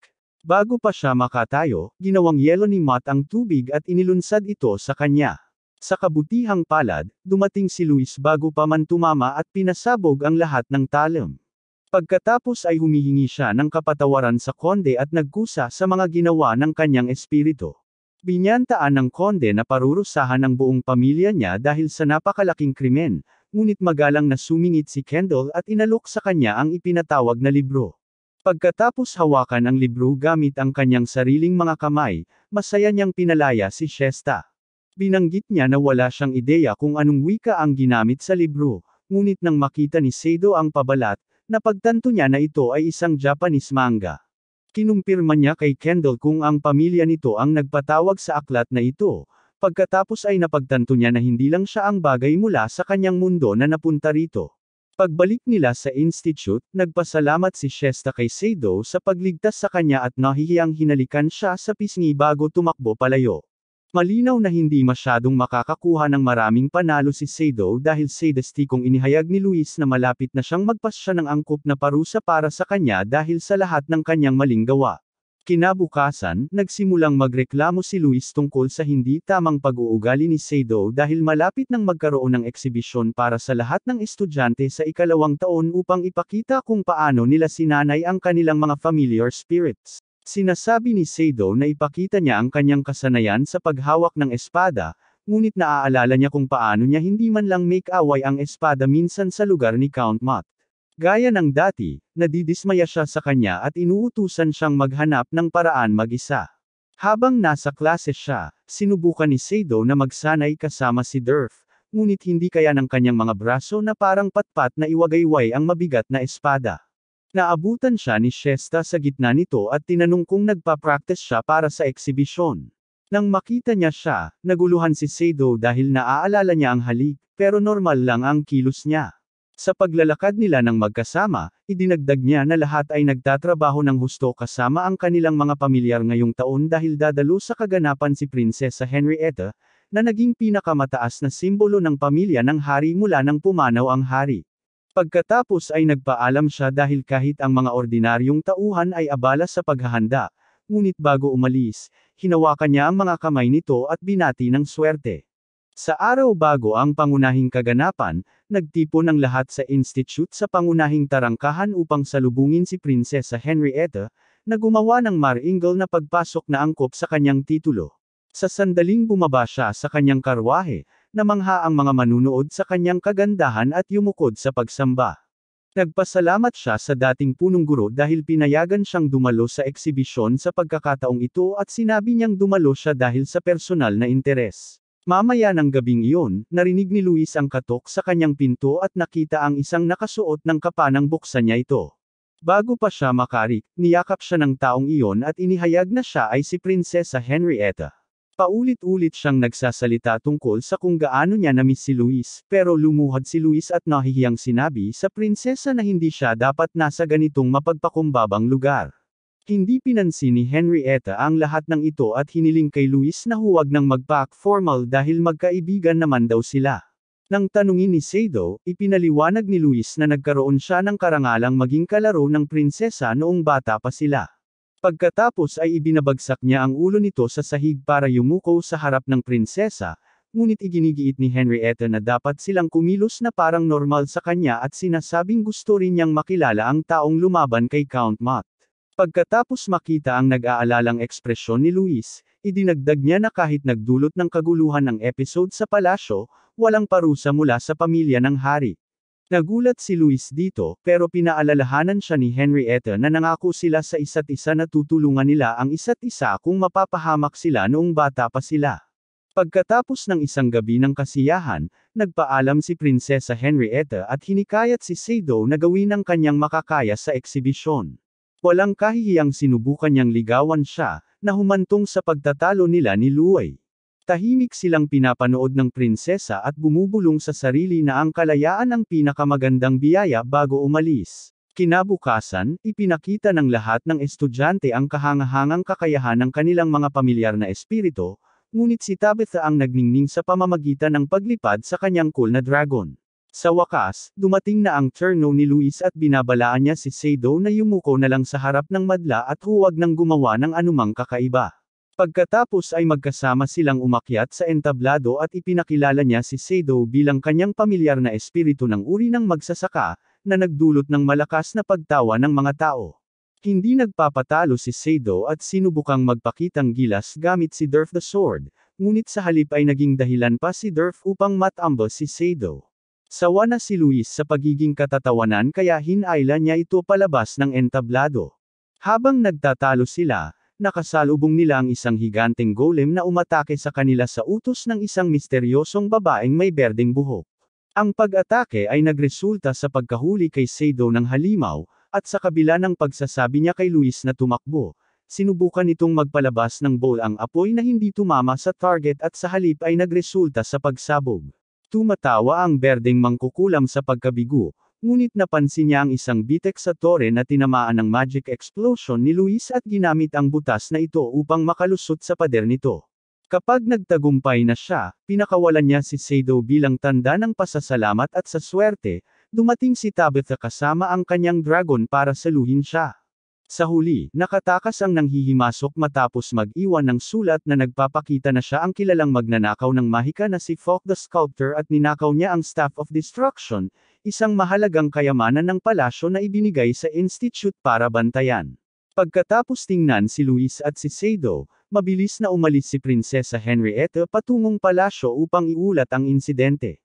Bago pa siya makatayo, ginawang yelo ni Mott ang tubig at inilunsad ito sa kanya. Sa kabutihang palad, dumating si Luis bago pa man tumama at pinasabog ang lahat ng talim. Pagkatapos ay humihingi siya ng kapatawaran sa konde at nagkusa sa mga ginawa ng kanyang espiritu. Binyantaan ng konde na parurusahan ang buong pamilya niya dahil sa napakalaking krimen, ngunit magalang na sumingit si Kendall at inalok sa kanya ang ipinatawag na libro. Pagkatapos hawakan ang libro gamit ang kanyang sariling mga kamay, masaya niyang pinalaya si Shesta. Binanggit niya na wala siyang ideya kung anong wika ang ginamit sa libro, ngunit nang makita ni Sado ang pabalat, napagtanto niya na ito ay isang Japanese manga. Kinumpirma niya kay Kendall kung ang pamilya nito ang nagpatawag sa aklat na ito, pagkatapos ay napagtanto niya na hindi lang siya ang bagay mula sa kanyang mundo na napunta rito. Pagbalik nila sa institute, nagpasalamat si Shesta kay Sado sa pagligtas sa kanya at nahihiyang hinalikan siya sa pisngi bago tumakbo palayo. Malinaw na hindi masyadong makakakuha ng maraming panalo si Sado dahil sadistikong inihayag ni Luis na malapit na siyang magpasya ng angkop na parusa para sa kanya dahil sa lahat ng kanyang maling gawa. Kinabukasan, nagsimulang magreklamo si Luis tungkol sa hindi tamang pag-uugali ni Sado dahil malapit nang magkaroon ng eksibisyon para sa lahat ng estudyante sa ikalawang taon upang ipakita kung paano nila sinanay ang kanilang mga familiar spirits. Sinasabi ni Sado na ipakita niya ang kanyang kasanayan sa paghawak ng espada, ngunit naaalala niya kung paano niya hindi man lang make-away ang espada minsan sa lugar ni Count Mott. Gaya ng dati, nadidismaya siya sa kanya at inuutusan siyang maghanap ng paraan mag-isa. Habang nasa klase siya, sinubukan ni Sado na magsanay kasama si Durf, ngunit hindi kaya ng kanyang mga braso na parang patpat na iwagayway ang mabigat na espada. Naabutan siya ni Shesta sa gitna nito at tinanong kung nagpa-practice siya para sa eksibisyon. Nang makita niya siya, naguluhan si Sado dahil naaalala niya ang halik, pero normal lang ang kilos niya. Sa paglalakad nila ng magkasama, idinagdag niya na lahat ay nagtatrabaho ng husto kasama ang kanilang mga pamilyar ngayong taon dahil dadalo sa kaganapan si Prinsesa Henrietta, na naging pinakamataas na simbolo ng pamilya ng hari mula nang pumanaw ang hari. Pagkatapos ay nagpaalam siya dahil kahit ang mga ordinaryong tauhan ay abala sa paghahanda, ngunit bago umalis, hinawakan niya ang mga kamay nito at binati ng swerte. Sa araw bago ang pangunahing kaganapan, nagtipon ang lahat sa institute sa pangunahing tarangkahan upang salubungin si Prinsesa Henrietta, na gumawa ng maringal na pagpasok na angkop sa kanyang titulo. Sa sandaling bumaba siya sa kanyang karwahe, namangha ang mga manunood sa kanyang kagandahan at yumukod sa pagsamba. Nagpasalamat siya sa dating punong guro dahil pinayagan siyang dumalo sa eksibisyon sa pagkakataong ito at sinabi niyang dumalo siya dahil sa personal na interes. Mamaya ng gabing iyon, narinig ni Luis ang katok sa kanyang pinto at nakita ang isang nakasuot ng kapa nang buksan niya ito. Bago pa siya makarik, niyakap siya ng taong iyon at inihayag na siya ay si Prinsesa Henrietta. Paulit-ulit siyang nagsasalita tungkol sa kung gaano niya na-miss si Luis, pero lumuhad si Luis at nahihiyang sinabi sa prinsesa na hindi siya dapat nasa ganitong mapagpakumbabang lugar. Hindi pinansin ni Henrietta ang lahat ng ito at hiniling kay Luis na huwag nang mag-act formal dahil magkaibigan naman daw sila. Nang tanungin ni Sado, ipinaliwanag ni Luis na nagkaroon siya ng karangalang maging kalaro ng prinsesa noong bata pa sila. Pagkatapos ay ibinabagsak niya ang ulo nito sa sahig para yumuko sa harap ng prinsesa, ngunit iginigiit ni Henrietta na dapat silang kumilos na parang normal sa kanya at sinasabing gusto rin niyang makilala ang taong lumaban kay Count Mott. Pagkatapos makita ang nag-aalalang ekspresyon ni Luis, idinagdag niya na kahit nagdulot ng kaguluhan ng episode sa palasyo, walang parusa mula sa pamilya ng hari. Nagulat si Luis dito, pero pinaalalahanan siya ni Henrietta na nangako sila sa isa't isa na tutulungan nila ang isa't isa kung mapapahamak sila noong bata pa sila. Pagkatapos ng isang gabi ng kasiyahan, nagpaalam si Prinsesa Henrietta at hinikayat si Sado na gawin ang kanyang makakaya sa eksibisyon. Walang kahihiyang sinubukan niyang ligawan siya, na humantong sa pagtatalo nila ni Luay. Tahimik silang pinapanood ng prinsesa at bumubulong sa sarili na ang kalayaan ang pinakamagandang biyaya bago umalis. Kinabukasan, ipinakita ng lahat ng estudyante ang kahangahangang kakayahan ng kanilang mga pamilyar na espiritu, ngunit si Tabitha ang nagningning sa pamamagitan ng paglipad sa kanyang cool na dragon. Sa wakas, dumating na ang turno ni Luis at binabalaan niya si Sado na yumuko na lang sa harap ng madla at huwag nang gumawa ng anumang kakaiba. Pagkatapos ay magkasama silang umakyat sa entablado at ipinakilala niya si Sado bilang kanyang pamilyar na espiritu ng uri ng magsasaka, na nagdulot ng malakas na pagtawa ng mga tao. Hindi nagpapatalo si Sado at sinubukang magpakitang gilas gamit si Durf the Sword, ngunit sa halip ay naging dahilan pa si Durf upang matambal si Sado. Sawa na si Luis sa pagiging katatawanan kaya hinayla niya ito palabas ng entablado. Habang nagtatalo sila, nakasalubong nila ang isang higanteng golem na umatake sa kanila sa utos ng isang misteryosong babaeng may berdeng buhok. Ang pag-atake ay nagresulta sa pagkahuli kay Sado ng halimaw, at sa kabila ng pagsasabi niya kay Luis na tumakbo, sinubukan itong magpalabas ng bowl ang apoy na hindi tumama sa target at sa halip ay nagresulta sa pagsabog. Tumatawa ang berdeng mangkukulam sa pagkabigo, ngunit napansin niya ang isang bitek sa tore na tinamaan ng magic explosion ni Luis at ginamit ang butas na ito upang makalusot sa pader nito. Kapag nagtagumpay na siya, pinakawalan niya si Sado bilang tanda ng pasasalamat at sa swerte, dumating si Tabitha kasama ang kanyang dragon para saluhin siya. Sa huli, nakatakas ang nanghihimasok matapos mag-iwan ng sulat na nagpapakita na siya ang kilalang magnanakaw ng mahika na si Falk the Sculptor at ninakaw niya ang Staff of Destruction, isang mahalagang kayamanan ng palasyo na ibinigay sa Institute para bantayan. Pagkatapos tingnan si Luis at si Sado, mabilis na umalis si Prinsesa Henrietta patungong palasyo upang iulat ang insidente.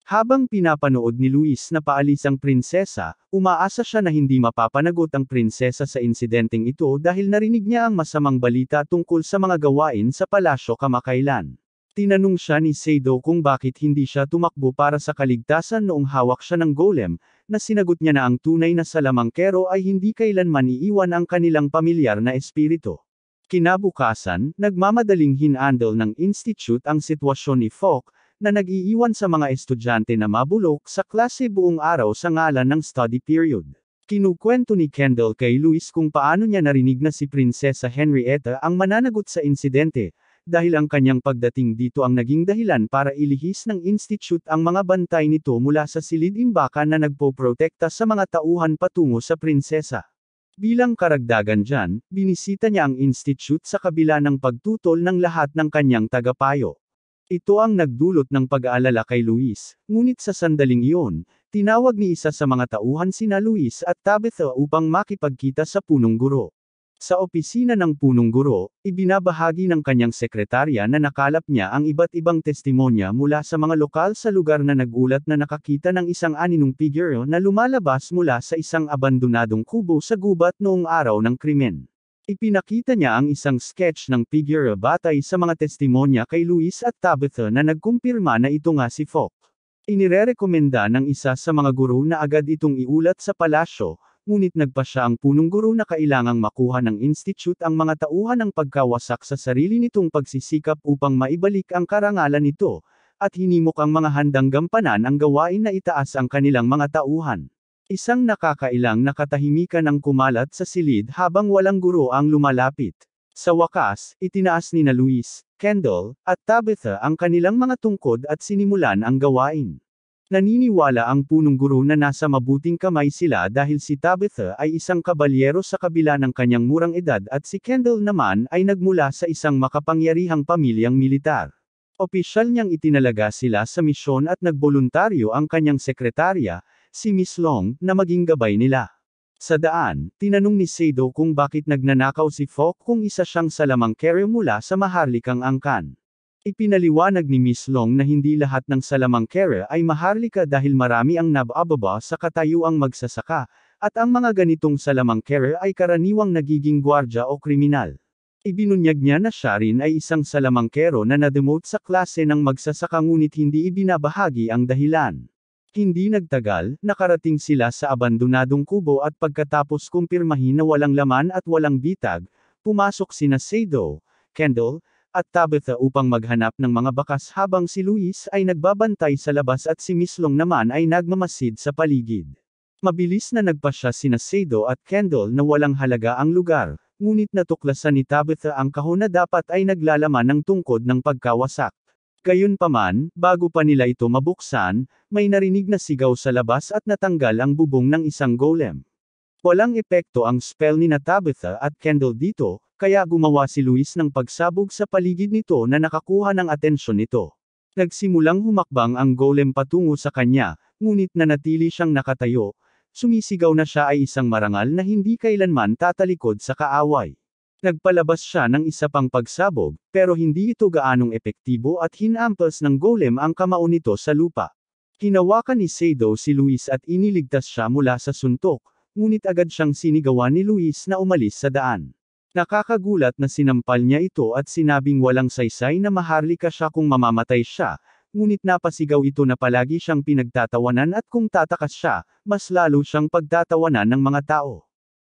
Habang pinapanood ni Luis na paalis ang prinsesa, umaasa siya na hindi mapapanagot ang prinsesa sa insidenteng ito dahil narinig niya ang masamang balita tungkol sa mga gawain sa palasyo kamakailan. Tinanong siya ni Sado kung bakit hindi siya tumakbo para sa kaligtasan noong hawak siya ng golem, na sinagot niya na ang tunay na salamangkero ay hindi kailanman iiwan ang kanilang pamilyar na espiritu. Kinabukasan, nagmamadaling hinandle ng institute ang sitwasyon ni Falk, na nag-iiwan sa mga estudyante na mabulok sa klase buong araw sa ngalan ng study period. Kinukwento ni Kendall kay Luis kung paano niya narinig na si Prinsesa Henrietta ang mananagot sa insidente, dahil ang kanyang pagdating dito ang naging dahilan para ilihis ng institute ang mga bantay nito mula sa silid-imbakan na nagpoprotekta sa mga tauhan patungo sa prinsesa. Bilang karagdagan dyan, binisita niya ang institute sa kabila ng pagtutol ng lahat ng kanyang tagapayo. Ito ang nagdulot ng pag-aalala kay Luis, ngunit sa sandaling iyon, tinawag ni isa sa mga tauhan sina Luis at Tabitha upang makipagkita sa punong guro. Sa opisina ng punong guro, ibinabahagi ng kanyang sekretarya na nakalap niya ang iba't ibang testimonya mula sa mga lokal sa lugar na nagulat na nakakita ng isang aninong figure na lumalabas mula sa isang abandonadong kubo sa gubat noong araw ng krimen. Ipinakita niya ang isang sketch ng figure batay sa mga testimonya kay Luis at Tabitha na nagkumpirma na ito nga si Falk. Inirerekomenda ng isa sa mga guro na agad itong iulat sa palasyo, ngunit nagpa siya ang punong guro na kailangang makuha ng institute ang mga tauhan ng pagkawasak sa sarili nitong pagsisikap upang maibalik ang karangalan nito, at hinimok ang mga handang gampanan ang gawain na itaas ang kanilang mga tauhan. Isang nakakailang na katahimikan ang kumalat sa silid habang walang guro ang lumalapit. Sa wakas, itinaas ni na Luis, Kendall, at Tabitha ang kanilang mga tungkod at sinimulan ang gawain. Naniniwala ang punong guro na nasa mabuting kamay sila dahil si Tabitha ay isang kabalyero sa kabila ng kanyang murang edad at si Kendall naman ay nagmula sa isang makapangyarihang pamilyang militar. Opisyal niyang itinalaga sila sa misyon at nagboluntaryo ang kanyang sekretarya, si Miss Long, na maging gabay nila. Sa daan, tinanong ni Sado kung bakit nagnanakaw si Falk kung isa siyang salamangkero mula sa maharlikang angkan. Ipinaliwanag ni Miss Long na hindi lahat ng salamangkero ay maharlika dahil marami ang nabababa sa katayuang magsasaka, at ang mga ganitong salamangkero ay karaniwang nagiging gwardya o kriminal. Ibinunyag niya na siya rin ay isang salamangkero na nademote sa klase ng magsasaka ngunit hindi ibinabahagi ang dahilan. Hindi nagtagal, nakarating sila sa abandonadong kubo at pagkatapos kumpirmahin na walang laman at walang bitag, pumasok sina Sado, Kendall, at Tabitha upang maghanap ng mga bakas habang si Luis ay nagbabantay sa labas at si Miss Long naman ay nagmamasid sa paligid. Mabilis na nagpasya sina Sado at Kendall na walang halaga ang lugar, ngunit natuklasan ni Tabitha ang kahon na dapat ay naglalaman ng tungkod ng pagkawasak. Gayunpaman, bago pa nila ito mabuksan, may narinig na sigaw sa labas at natanggal ang bubong ng isang golem. Walang epekto ang spell ni Tabitha at Kendall dito, kaya gumawa si Luis ng pagsabog sa paligid nito na nakakuha ng atensyon nito. Nagsimulang humakbang ang golem patungo sa kanya, ngunit nanatili siyang nakatayo, sumisigaw na siya ay isang marangal na hindi kailanman tatalikod sa kaaway. Nagpalabas siya ng isa pang pagsabog, pero hindi ito gaanong epektibo at hinampas ng golem ang kamao nito sa lupa. Hinawakan ni Sado si Luis at iniligtas siya mula sa suntok, ngunit agad siyang sinigawan ni Luis na umalis sa daan. Nakakagulat na sinampal niya ito at sinabing walang saysay na maharlika siya kung mamamatay siya, ngunit napasigaw ito na palagi siyang pinagtatawanan at kung tatakas siya, mas lalo siyang pagtatawanan ng mga tao.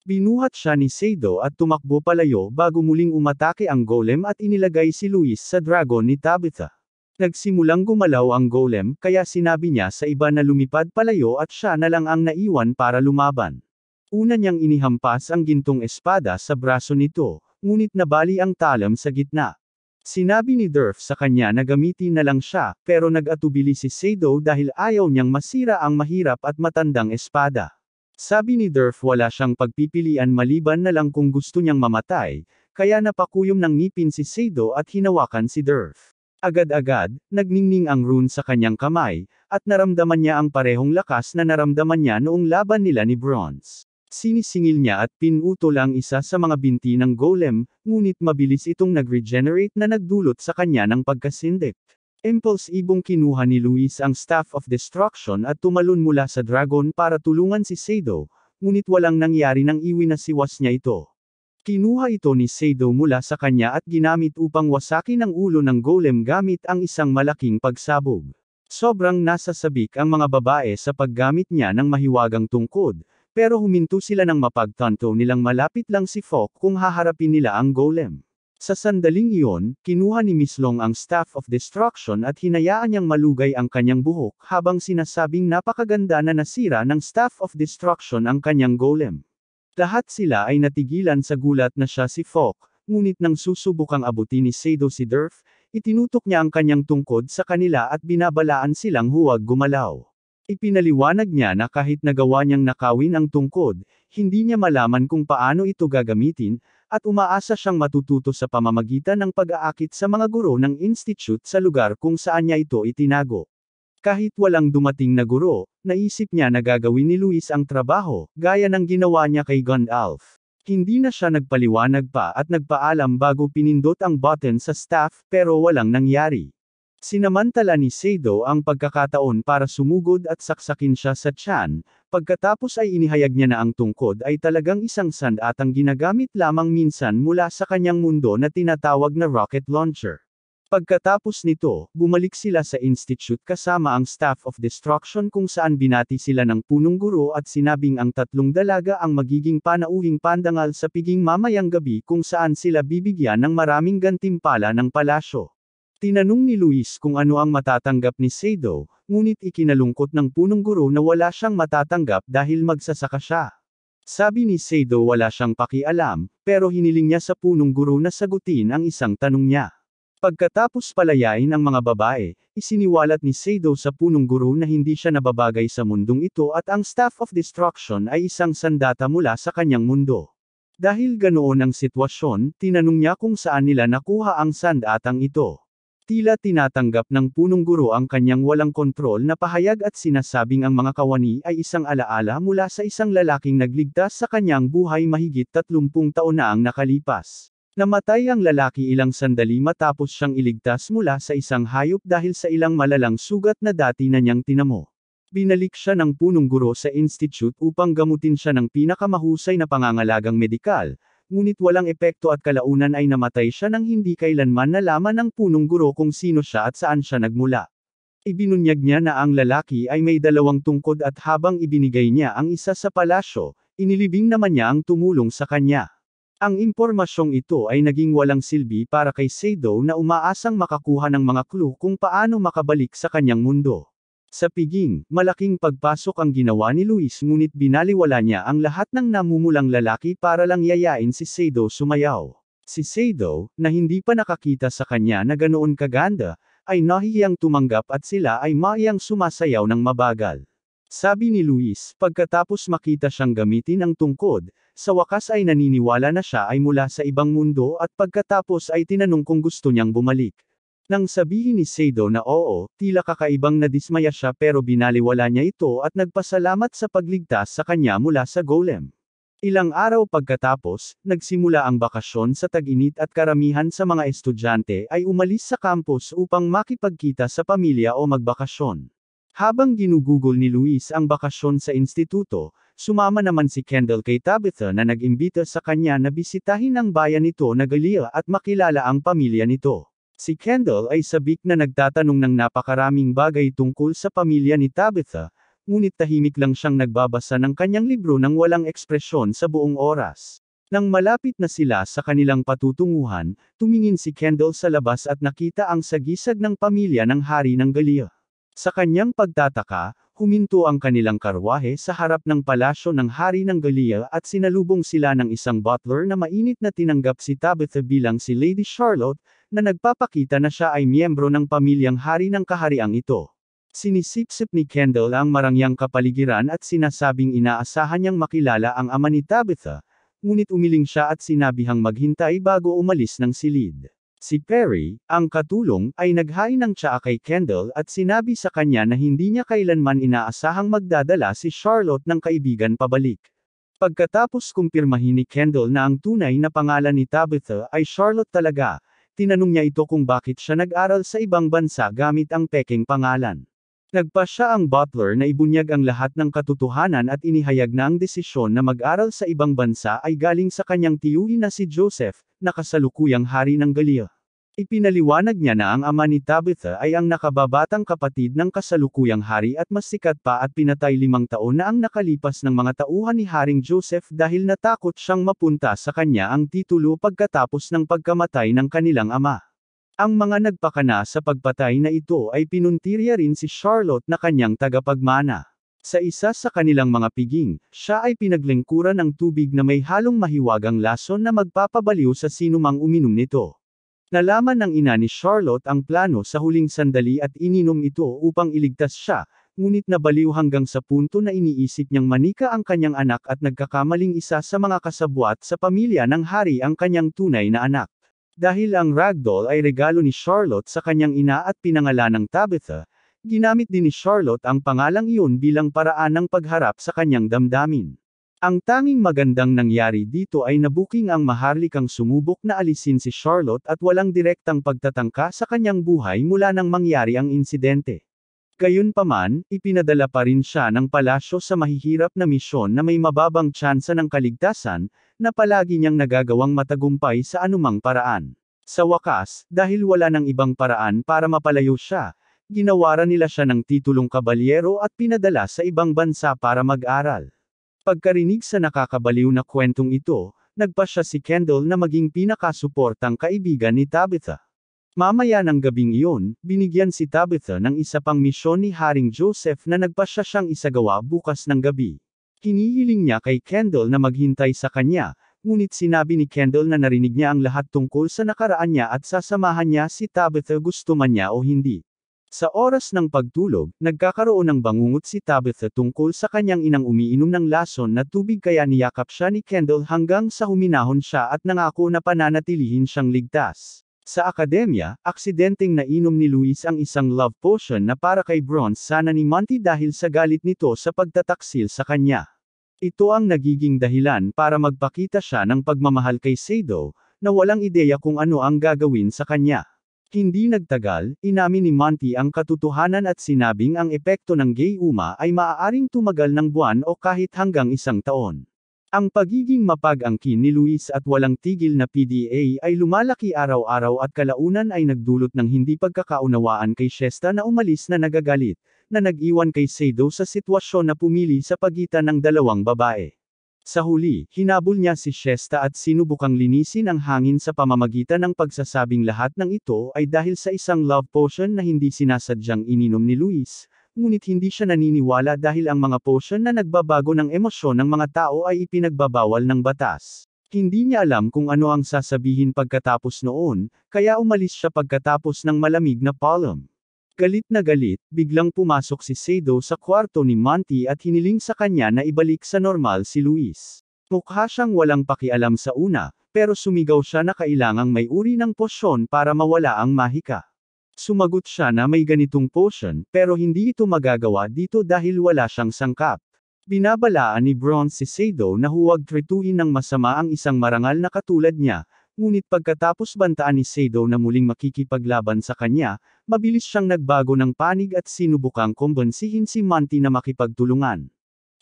Binuhat siya ni Sado at tumakbo palayo bago muling umatake ang golem at inilagay si Luis sa dragon ni Tabitha. Nagsimulang gumalaw ang golem kaya sinabi niya sa iba na lumipad palayo at siya na lang ang naiwan para lumaban. Una niyang inihampas ang gintong espada sa braso nito, ngunit nabali ang talam sa gitna. Sinabi ni Durf sa kanya na gamitin na lang siya, pero nag-atubili si Sado dahil ayaw niyang masira ang mahirap at matandang espada. Sabi ni Durf wala siyang pagpipilian maliban na lang kung gusto niyang mamatay, kaya napakuyom ng ngipin si Sado at hinawakan si Durf. Agad-agad, nagningning ang rune sa kanyang kamay, at naramdaman niya ang parehong lakas na naramdaman niya noong laban nila ni Bronze. Sinisingil niya at pinutol ang isa sa mga binti ng golem, ngunit mabilis itong nag-regenerate na nagdulot sa kanya ng pagkasindik. Impulsibong kinuha ni Luis ang Staff of Destruction at tumalon mula sa dragon para tulungan si Sado, ngunit walang nangyari nang iwinasiwas niya ito. Kinuha ito ni Sado mula sa kanya at ginamit upang wasakin ang ulo ng golem gamit ang isang malaking pagsabog. Sobrang nasasabik ang mga babae sa paggamit niya ng mahiwagang tungkod, pero huminto sila nang mapagtanto nilang malapit lang si Fok kung haharapin nila ang golem. Sa sandaling iyon, kinuha ni Miss Long ang Staff of Destruction at hinayaan niyang malugay ang kanyang buhok habang sinasabing napakaganda na nasira ng Staff of Destruction ang kanyang golem. Lahat sila ay natigilan sa gulat na siya si Fok, ngunit nang susubukang abutin ni Sado si Durf, itinutok niya ang kanyang tungkod sa kanila at binabalaan silang huwag gumalaw. Ipinaliwanag niya na kahit nagawa niyang nakawin ang tungkod, hindi niya malaman kung paano ito gagamitin, at umaasa siyang matututo sa pamamagitan ng pag-aakit sa mga guro ng institute sa lugar kung saan niya ito itinago. Kahit walang dumating na guro, naisip niya na gagawin ni Luis ang trabaho, gaya ng ginawa niya kay Gandalf. Hindi na siya nagpaliwanag pa at nagpaalam bago pinindot ang button sa staff pero walang nangyari. Sinamantala ni Sado ang pagkakataon para sumugod at saksakin siya sa tiyan, pagkatapos ay inihayag niya na ang tungkod ay talagang isang sandatang ginagamit lamang minsan mula sa kanyang mundo na tinatawag na rocket launcher. Pagkatapos nito, bumalik sila sa institute kasama ang Staff of Destruction kung saan binati sila ng punong guro at sinabing ang tatlong dalaga ang magiging panauhing pandangal sa piging mamayang gabi kung saan sila bibigyan ng maraming gantimpala ng palasyo. Tinanong ni Luis kung ano ang matatanggap ni Sado, ngunit ikinalungkot ng punong guro na wala siyang matatanggap dahil magsasaka siya. Sabi ni Sado wala siyang pakialam, pero hiniling niya sa punong guro na sagutin ang isang tanong niya. Pagkatapos palayain ang mga babae, isiniwalat ni Sado sa punong guro na hindi siya nababagay sa mundong ito at ang Staff of Destruction ay isang sandata mula sa kanyang mundo. Dahil ganoon ang sitwasyon, tinanong niya kung saan nila nakuha ang sandatang ito. Tila tinatanggap ng punong guro ang kanyang walang kontrol na pahayag at sinasabing ang mga kawani ay isang alaala mula sa isang lalaking nagligtas sa kanyang buhay mahigit 30 taon na ang nakalipas. Namatay ang lalaki ilang sandali matapos siyang iligtas mula sa isang hayop dahil sa ilang malalang sugat na dati na niyang tinamo. Binalik siya ng punong guro sa institute upang gamutin siya ng pinakamahusay na pangangalagang medikal, ngunit walang epekto at kalaunan ay namatay siya nang hindi kailanman nalaman ng punong guro kung sino siya at saan siya nagmula. Ibinunyag niya na ang lalaki ay may 2 tungkod at habang ibinigay niya ang isa sa palasyo, inilibing naman niya ang tumulong sa kanya. Ang impormasyong ito ay naging walang silbi para kay Sado na umaasang makakuha ng mga clue kung paano makabalik sa kanyang mundo. Sa piging, malaking pagpasok ang ginawa ni Luis ngunit binaliwala niya ang lahat ng namumulang lalaki para lang yayain si Sado sumayaw. Si Sado, na hindi pa nakakita sa kanya na ganoon kaganda, ay nahihiyang tumanggap at sila ay maiyang sumasayaw ng mabagal. Sabi ni Luis, pagkatapos makita siyang gamitin ang tungkod, sa wakas ay naniniwala na siya ay mula sa ibang mundo at pagkatapos ay tinanong kung gusto niyang bumalik. Nang sabihin ni Sado na oo, tila kakaibang nadismaya siya pero binaliwala niya ito at nagpasalamat sa pagligtas sa kanya mula sa golem. Ilang araw pagkatapos, nagsimula ang bakasyon sa tag-init at karamihan sa mga estudyante ay umalis sa campus upang makipagkita sa pamilya o magbakasyon. Habang ginugugol ni Luis ang bakasyon sa instituto, sumama naman si Kendall kay Tabitha na nag-imbita sa kanya na bisitahin ang bayan nito na Gallia at makilala ang pamilya nito. Si Kendall ay sabik na nagtatanong ng napakaraming bagay tungkol sa pamilya ni Tabitha, ngunit tahimik lang siyang nagbabasa ng kanyang libro nang walang ekspresyon sa buong oras. Nang malapit na sila sa kanilang patutunguhan, tumingin si Kendall sa labas at nakita ang sagisag ng pamilya ng hari ng Gallia. Sa kanyang pagtataka, huminto ang kanilang karwahe sa harap ng palasyo ng hari ng Gallia at sinalubong sila ng isang butler na mainit na tinanggap si Tabitha bilang si Lady Charlotte, na nagpapakita na siya ay miyembro ng pamilyang hari ng kahariang ito. Sinisipsip ni Kendall ang marangyang kapaligiran at sinasabing inaasahan niyang makilala ang ama ni Tabitha, ngunit umiling siya at sinabihang maghintay bago umalis ng silid. Si Perry, ang katulong, ay naghain ng tsaa kay Kendall at sinabi sa kanya na hindi niya kailanman inaasahang magdadala si Charlotte ng kaibigan pabalik. Pagkatapos kumpirmahin ni Kendall na ang tunay na pangalan ni Tabitha ay Charlotte talaga, tinanong niya ito kung bakit siya nag-aral sa ibang bansa gamit ang pekeng pangalan. Nagpa siya ang butler na ibunyag ang lahat ng katotohanan at inihayag na ang desisyon na mag-aral sa ibang bansa ay galing sa kanyang tiyuhin na si Joseph, na kasalukuyang hari ng Gallia. Ipinaliwanag niya na ang ama ni Tabitha ay ang nakababatang kapatid ng kasalukuyang hari at mas sikat pa at pinatay 5 taon na ang nakalipas ng mga tauhan ni Haring Joseph dahil natakot siyang mapunta sa kanya ang titulo pagkatapos ng pagkamatay ng kanilang ama. Ang mga nagpakana sa pagpatay na ito ay pinuntirya rin si Charlotte na kanyang tagapagmana. Sa isa sa kanilang mga piging, siya ay pinaglingkuran ng tubig na may halong mahiwagang lason na magpapabaliw sa sinumang uminom nito. Nalaman ng ina ni Charlotte ang plano sa huling sandali at ininom ito upang iligtas siya, ngunit nabaliw hanggang sa punto na iniisip niyang manika ang kanyang anak at nagkakamaling isa sa mga kasabwat sa pamilya ng hari ang kanyang tunay na anak. Dahil ang ragdoll ay regalo ni Charlotte sa kanyang ina at pinangalan ng Tabitha, ginamit din ni Charlotte ang pangalang iyon bilang paraan ng pagharap sa kanyang damdamin. Ang tanging magandang nangyari dito ay nabuking ang maharlikang sumubok na alisin si Charlotte at walang direktang pagtatangka sa kanyang buhay mula nang mangyari ang insidente. Gayunpaman, ipinadala pa rin siya ng palasyo sa mahihirap na misyon na may mababang tsansa ng kaligtasan, na palagi niyang nagagawang matagumpay sa anumang paraan. Sa wakas, dahil wala ng ibang paraan para mapalayo siya, ginawaran nila siya ng titulong kabalyero at pinadala sa ibang bansa para mag-aral. Pagkarinig sa nakakabaliw na kwentong ito, nagpa siya si Kendall na maging pinakasuportang kaibigan ni Tabitha. Mamaya ng gabing iyon, binigyan si Tabitha ng isa pang misyon ni Haring Joseph na nagpa siya siyang isagawa bukas ng gabi. Hinihiling niya kay Kendall na maghintay sa kanya, ngunit sinabi ni Kendall na narinig niya ang lahat tungkol sa nakaraan niya at sasamahan niya si Tabitha gusto man niya o hindi. Sa oras ng pagtulog, nagkakaroon ng bangungot si Tabitha tungkol sa kanyang inang umiinom ng lason na tubig kaya niyakap siya ni Kendall hanggang sa huminahon siya at nangako na pananatilihin siyang ligtas. Sa akademya, aksidenteng nainom ni Luis ang isang love potion na para kay Bronze sana ni Monty dahil sa galit nito sa pagtataksil sa kanya. Ito ang nagiging dahilan para magpakita siya ng pagmamahal kay Sado, na walang ideya kung ano ang gagawin sa kanya. Hindi nagtagal, inamin ni Monty ang katotohanan at sinabing ang epekto ng gayuma ay maaaring tumagal ng buwan o kahit hanggang 1 taon. Ang pagiging mapag-angkin ni Luis at walang tigil na PDA ay lumalaki araw-araw at kalaunan ay nagdulot ng hindi pagkakaunawaan kay Shesta na umalis na nagagalit, na nag-iwan kay Sado sa sitwasyon na pumili sa pagitan ng dalawang babae. Sa huli, hinabol niya si Shesta at sinubukang linisin ang hangin sa pamamagitan ng pagsasabing lahat ng ito ay dahil sa isang love potion na hindi sinasadyang ininom ni Luis, ngunit hindi siya naniniwala dahil ang mga potion na nagbabago ng emosyon ng mga tao ay ipinagbabawal ng batas. Hindi niya alam kung ano ang sasabihin pagkatapos noon, kaya umalis siya pagkatapos ng malamig na palm. Galit na galit, biglang pumasok si Sado sa kwarto ni Monty at hiniling sa kanya na ibalik sa normal si Luis. Mukha siyang walang pakialam sa una, pero sumigaw siya na kailangang may uri ng posyon para mawala ang mahika. Sumagot siya na may ganitong potion, pero hindi ito magagawa dito dahil wala siyang sangkap. Binabalaan ni Bronze si Sado na huwag trituhin ng masama ang isang marangal na katulad niya, ngunit pagkatapos bantaan ni Sado na muling makikipaglaban sa kanya, mabilis siyang nagbago ng panig at sinubukang kumbensihin si Monty na makipagtulungan.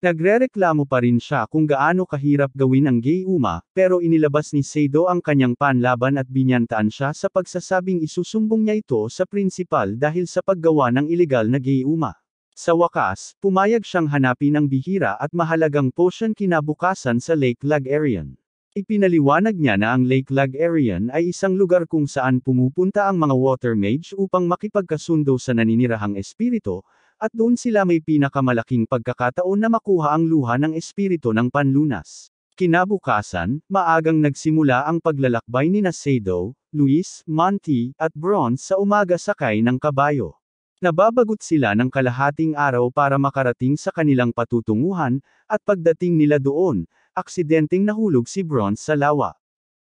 Nagrereklamo pa rin siya kung gaano kahirap gawin ang gayuma, pero inilabas ni Sado ang kanyang panlaban at binyantaan siya sa pagsasabing isusumbong niya ito sa prinsipal dahil sa paggawa ng ilegal na gayuma. Sa wakas, pumayag siyang hanapin ang bihira at mahalagang potion kinabukasan sa Lake Lagarian. Ipinaliwanag niya na ang Lake Lagarian ay isang lugar kung saan pumupunta ang mga water mage upang makipagkasundo sa naninirahang espiritu, at doon sila may pinakamalaking pagkakataon na makuha ang luha ng espiritu ng panlunas. Kinabukasan, maagang nagsimula ang paglalakbay ni Sado, Luis, Monty, at Bronze sa umaga sakay ng kabayo. Nababagot sila ng kalahating araw para makarating sa kanilang patutunguhan, at pagdating nila doon, aksidenteng nahulog si Bronze sa lawa.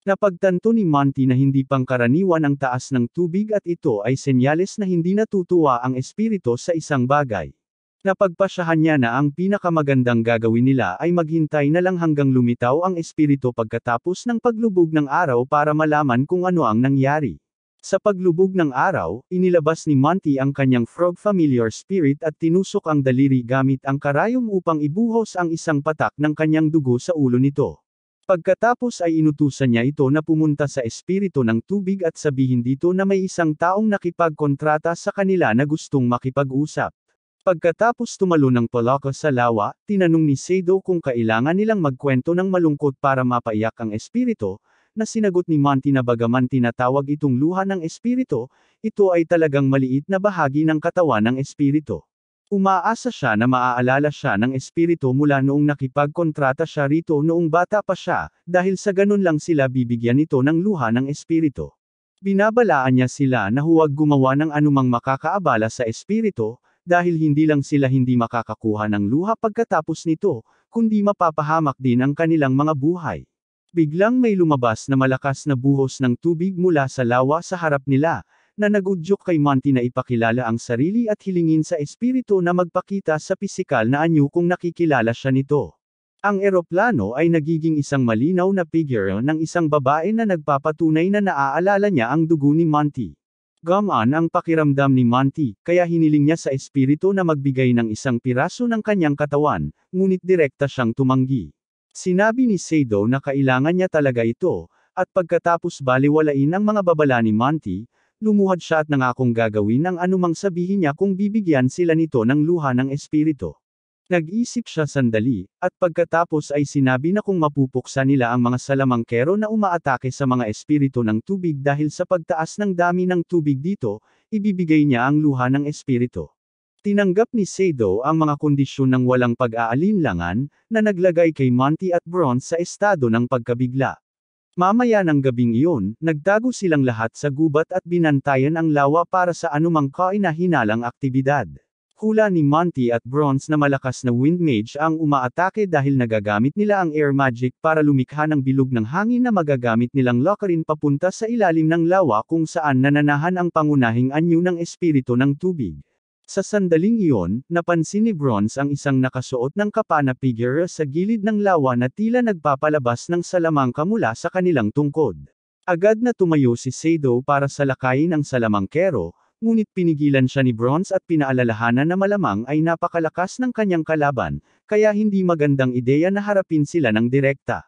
Napagtanto ni Monty na hindi pangkaraniwan ang taas ng tubig at ito ay senyales na hindi natutuwa ang espiritu sa isang bagay. Napagpasyahan niya na ang pinakamagandang gagawin nila ay maghintay na lang hanggang lumitaw ang espiritu pagkatapos ng paglubog ng araw para malaman kung ano ang nangyari. Sa paglubog ng araw, inilabas ni Monty ang kanyang frog familiar spirit at tinusok ang daliri gamit ang karayom upang ibuhos ang isang patak ng kanyang dugo sa ulo nito. Pagkatapos ay inutusan niya ito na pumunta sa espiritu ng tubig at sabihin dito na may isang taong nakipagkontrata sa kanila na gustong makipag-usap. Pagkatapos tumalo ng palaka sa lawa, tinanong ni Sado kung kailangan nilang magkwento ng malungkot para mapaiyak ang espiritu, na sinagot ni Monty na bagaman tinatawag itong luha ng espiritu, ito ay talagang maliit na bahagi ng katawan ng espiritu. Umaasa siya na maaalala siya ng espiritu mula noong nakipagkontrata siya rito noong bata pa siya, dahil sa ganun lang sila bibigyan nito ng luha ng espiritu. Binabalaan niya sila na huwag gumawa ng anumang makakaabala sa espiritu, dahil hindi lang sila hindi makakakuha ng luha pagkatapos nito, kundi mapapahamak din ang kanilang mga buhay. Biglang may lumabas na malakas na buhos ng tubig mula sa lawa sa harap nila, na nagudyok kay Monty na ipakilala ang sarili at hilingin sa espiritu na magpakita sa pisikal na anyo kung nakikilala siya nito. Ang eroplano ay nagiging isang malinaw na figure ng isang babae na nagpapatunay na naaalala niya ang dugo ni Monty. Gumaan ang pakiramdam ni Monty, kaya hiniling niya sa espiritu na magbigay ng isang piraso ng kanyang katawan, ngunit direkta siyang tumanggi. Sinabi ni Sado na kailangan niya talaga ito, at pagkatapos baliwalain ang mga babala ni Monty, lumuhad siya at nangakong gagawin ang anumang sabihin niya kung bibigyan sila nito ng luha ng espiritu. Nag-isip siya sandali, at pagkatapos ay sinabi na kung mapupuksa nila ang mga salamangkero na umaatake sa mga espiritu ng tubig dahil sa pagtaas ng dami ng tubig dito, ibibigay niya ang luha ng espiritu. Tinanggap ni Sado ang mga kondisyon ng walang pag-aalinlangan, na naglagay kay Monty at Bronze sa estado ng pagkabigla. Mamaya ng gabing iyon, nagtago silang lahat sa gubat at binantayan ang lawa para sa anumang kainahinalang aktibidad. Hula ni Monty at Bronze na malakas na wind mage ang umaatake dahil nagagamit nila ang air magic para lumikha ng bilog ng hangin na magagamit nilang lockerin papunta sa ilalim ng lawa kung saan nananahan ang pangunahing anyo ng espiritu ng tubig. Sa sandaling iyon, napansin ni Bronze ang isang nakasuot ng kapa na figure sa gilid ng lawa na tila nagpapalabas ng salamangka mula sa kanilang tungkod. Agad na tumayo si Sado para salakayin ang salamangkero, ngunit pinigilan siya ni Bronze at pinaalalahanan na malamang ay napakalakas ng kanyang kalaban, kaya hindi magandang ideya na harapin sila ng direkta.